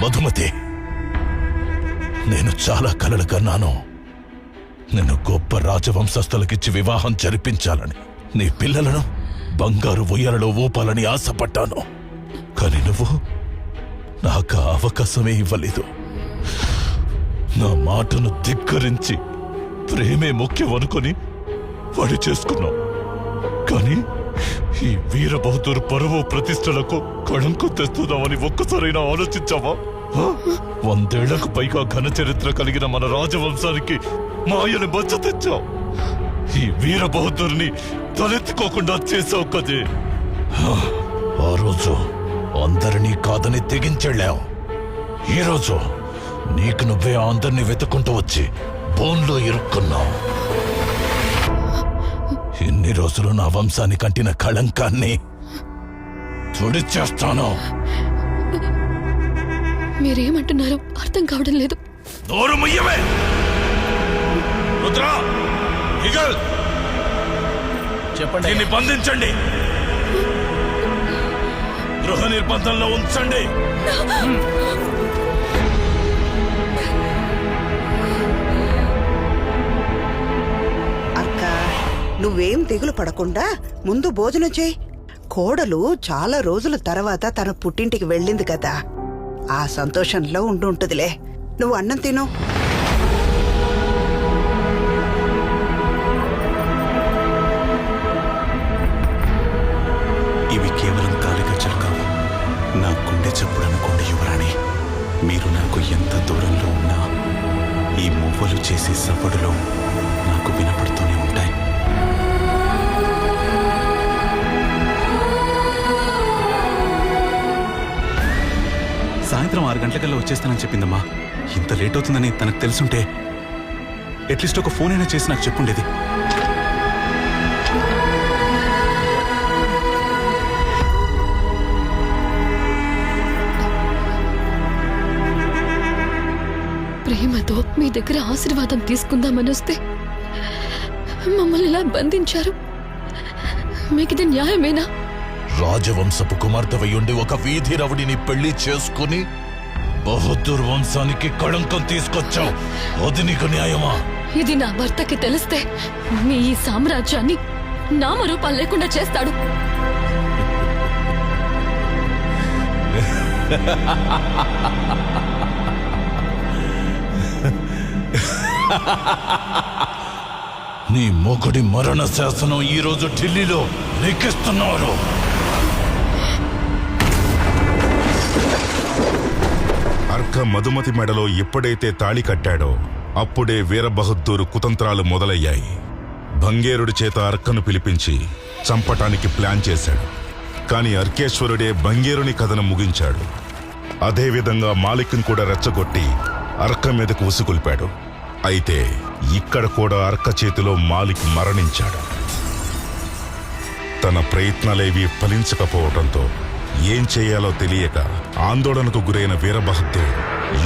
మధుమతి, నేను చాలా కలలు కన్నాను నిన్ను గొప్ప రాజవంశస్థులకిచ్చి వివాహం జరిపించాలని. నీ పిల్లలను బంగారు ఉయ్యాలలో ఊపాలని ఆశపడ్డాను. కానీ నువ్వు నాకు ఆ అవకాశమే ఇవ్వలేదు. నా మాటను ధిక్కరించి ప్రేమే ముఖ్యం అనుకొని వాడి చేసుకున్నావు. కానీ ఈ వీరబహదూర్ పరువు ప్రతిష్టలకు కళంకం తెస్తున్నావని ఒక్కసారైనా ఆలోచించావా? 100 ఏళ్లకు పైగా ఘన చరిత్ర కలిగిన మన రాజవంశానికి మాయని బచ్చ తెచ్చావు. ఈ వీరబహదూర్ని తలెత్తుకోకుండా చేసావు కదే. ఆ రోజు అందరినీ కాదని తెగించెళ్ళావు. ఈరోజు నీకు నువ్వే అందరినీ వెతుక్కుంటూ వచ్చి బోన్లో ఇరుక్కున్నావు. ఇన్ని రోజులు నా వంశాన్ని కంటిన కళంకాన్ని తుడిచేస్తాను. మీరేమంటున్నారో అర్థం కావడం లేదు. నోరు ముయ్యవే. రుద్రా, ఈగల్, చెప్పండి. దీన్ని బంధించండి, గృహ నిర్బంధంలో ఉంచండి. అక్క, నువ్వేం దిగులు పడకుండా ముందు భోజనం చేయి. కోడలు చాలా రోజుల తర్వాత తన పుట్టింటికి వెళ్ళింది కదా, ఆ సంతోషంలో ఉండుంటదిలే. నువ్వు అన్నం తిను. ఇవి కేవలం కాలిగజ్జలు కావు, నా గుండె చప్పుడు అనుకోండి యువరాణి. మీరు నాకు ఎంత దూరంలో ఉన్నా ఈ మువ్వలు చేసే సవ్వడులో నాకు వినపడుతూనే ఉంటాయి. సాయంత్రం 6 గంటలకల్లా వచ్చేస్తానని చెప్పిందమ్మా. ఇంత లేట్ అవుతుందని తనకు తెలుసుంటే అట్లీస్ట్ ఒక ఫోన్ అయినా చేసి నాకు చెప్పుండేది. ప్రేమతో మీ దగ్గర ఆశీర్వాదం తీసుకుందామని వస్తే మమ్మల్ని ఇలా బంధించారు. మీకిది న్యాయమేనా? రాజవంశపు కుమార్తెవయుండి ఒక వీధి రవుడిని పెళ్లి చేసుకుని బహదూర్ వంశానికి కళంకం తీసుకొచ్చావు. అది నీకు న్యాయమా? ఇది నా భర్తకి తెలిస్తే మీ ఈ సామ్రాజ్యాన్ని నామరూపాలు లేకుండా చేస్తాడు. నీ మొగుడి మరణ శాసనం ఈ రోజు ఢిల్లీలో లెక్కిస్తున్నారు. అర్క మధుమతి మెడలో ఎప్పుడైతే తాళి కట్టాడో అప్పుడే వీరబహద్దూరు కుతంత్రాలు మొదలయ్యాయి. భంగేరుడి చేత అర్కను పిలిపించి చంపటానికి ప్లాన్ చేశాడు. కాని అర్కేశ్వరుడే భంగేరుని కథను ముగించాడు. అదేవిధంగా మాలిక్ను కూడా రెచ్చగొట్టి అర్క మీదకు ఉసుకొల్పాడు. అయితే ఇక్కడ కూడా అర్క చేతిలో మాలిక్ మరణించాడు. తన ప్రయత్నాలేవీ ఫలించకపోవడంతో ఏం చేయాలో తెలియక ఆందోళనకు గురైన వీరబహద్దూర్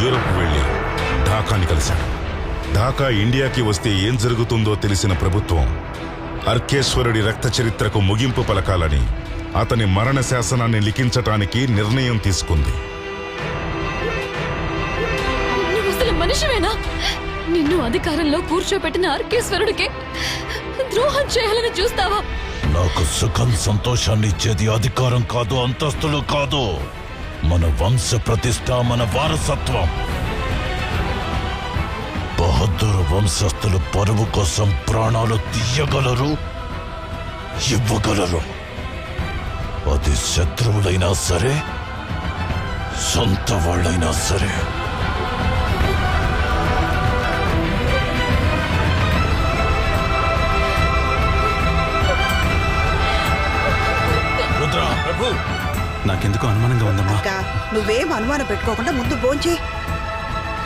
యూరప్ వెళ్లి ఢాకాని కలిశాడు. ఢాకా ఇండియాకి వస్తే ఏం జరుగుతుందో తెలిసిన ప్రభుత్వం అర్కేశ్వరుడి రక్త చరిత్రకు ముగింపు పలకాలని అతని మరణ శాసనాన్ని లిఖించటానికి నిర్ణయం తీసుకుంది. నువ్వు అసలు మనిషివేనా? నిన్ను అధికారంలో కూర్చోబెట్టిన అర్కేశ్వరుడికి ద్రోహం చేయాలని చూస్తావా? నాకు సుఖం సంతోషాన్ని ఇచ్చేది అధికారం కాదు, అంతస్తులు కాదు, మన వంశ ప్రతిష్ట, మన వారసత్వం. బహదూర్ వంశస్థులు పరువు కోసం ప్రాణాలు తీయగలరు, ఇవ్వగలరు. అది శత్రువులైనా సరే, సొంత వాళ్ళైనా సరే. నాకెందుకు అనుమానంగా ఉందమ్మా. అక్క, నువ్వేం అనుమానం పెట్టుకోకుండా ముందు భోంచే.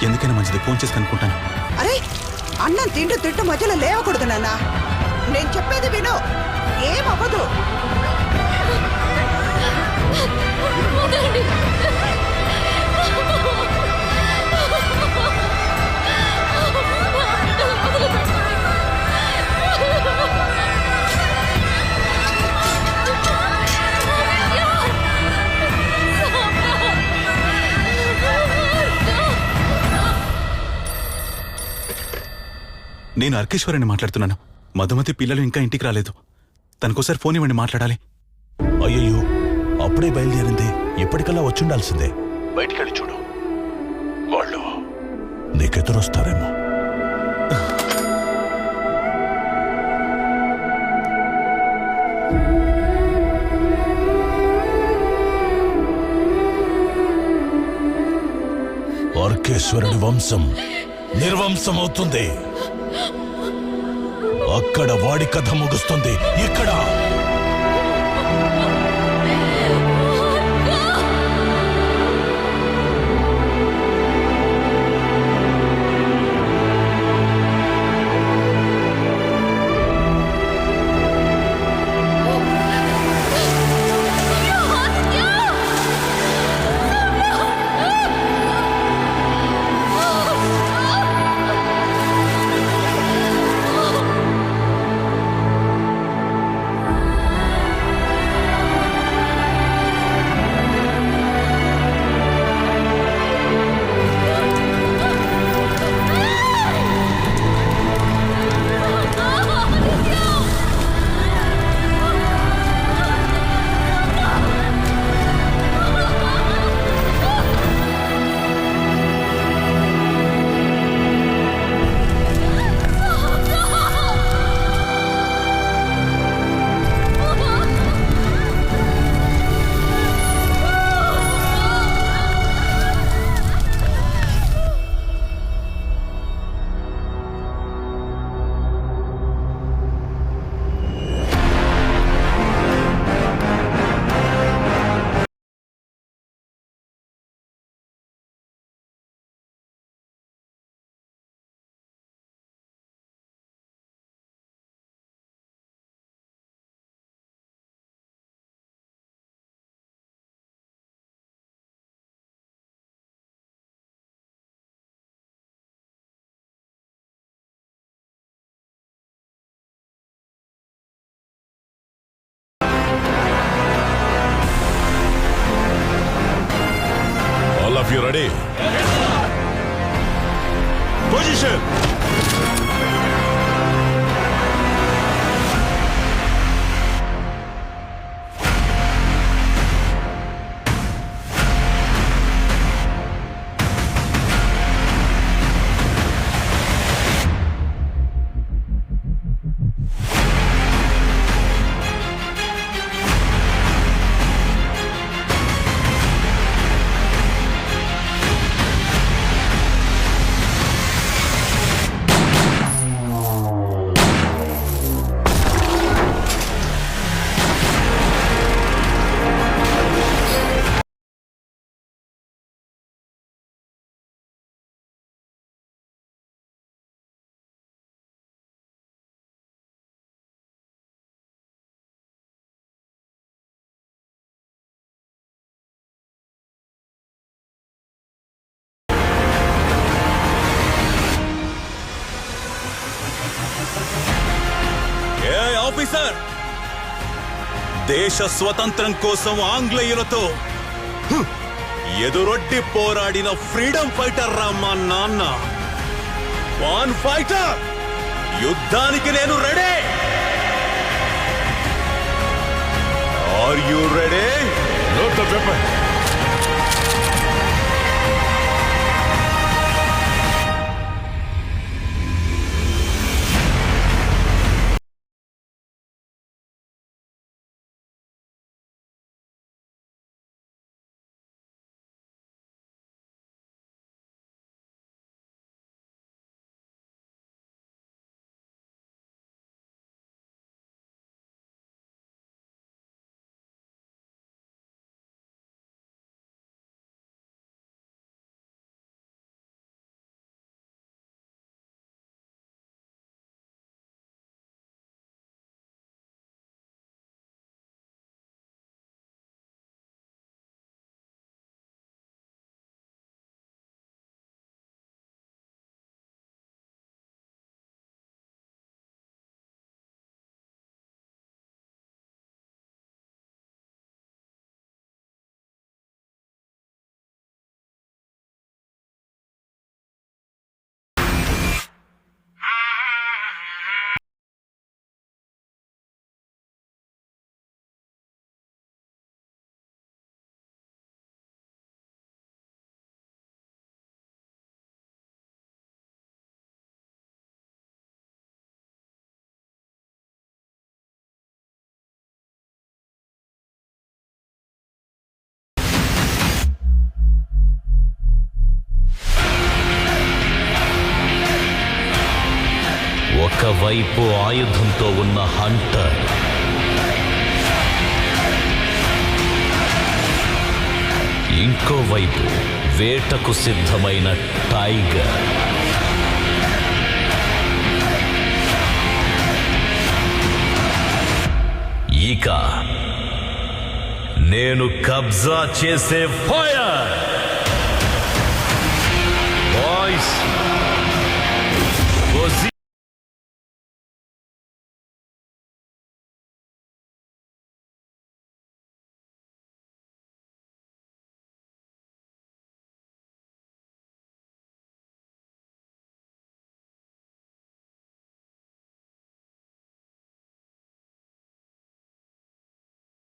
ఎందుకైనా మంచిది, ఫోన్ చేసి కనుక్కుంటాను. అరే, అన్నం తింటూ మధ్యలో లేవకూడదు నాన్న. నేను చెప్పేది విను, ఏమవ్వదు. నేను అర్కేశ్వరిని మాట్లాడుతున్నాను. మధుమతి పిల్లలు ఇంకా ఇంటికి రాలేదు. తనకోసారి ఫోన్ ఇవ్వండి, మాట్లాడాలి. అయ్యయ్యో, అప్పుడే బయలుదేరింది. ఎప్పటికల్లా వచ్చుండాల్సిందే. బయటికెళ్ళి చూడు, వాళ్ళు నీకెదురొస్తారేమో. అర్కేశ్వరుడి వంశం నిర్వంశమవుతుంది. అక్కడ వాడి కథ ముగుస్తుంది. ఇక్కడ పొజిషన్. ఆఫీసర్, దేశ స్వతంత్రం కోసం ఆంగ్లేయులతో ఎదురొడ్డి పోరాడిన ఫ్రీడమ్ ఫైటర్ రా మా నాన్న. వాన్ ఫైటర్, యుద్ధానికి నేను ready. Are you ready? Load the weapon. ఒకవైపు ఆయుధంతో ఉన్న హంటర్, ఇంకోవైపు వేటకు సిద్ధమైన టైగర్. ఇక నేను కబ్జా చేసే ఫైర్. బాయ్స్,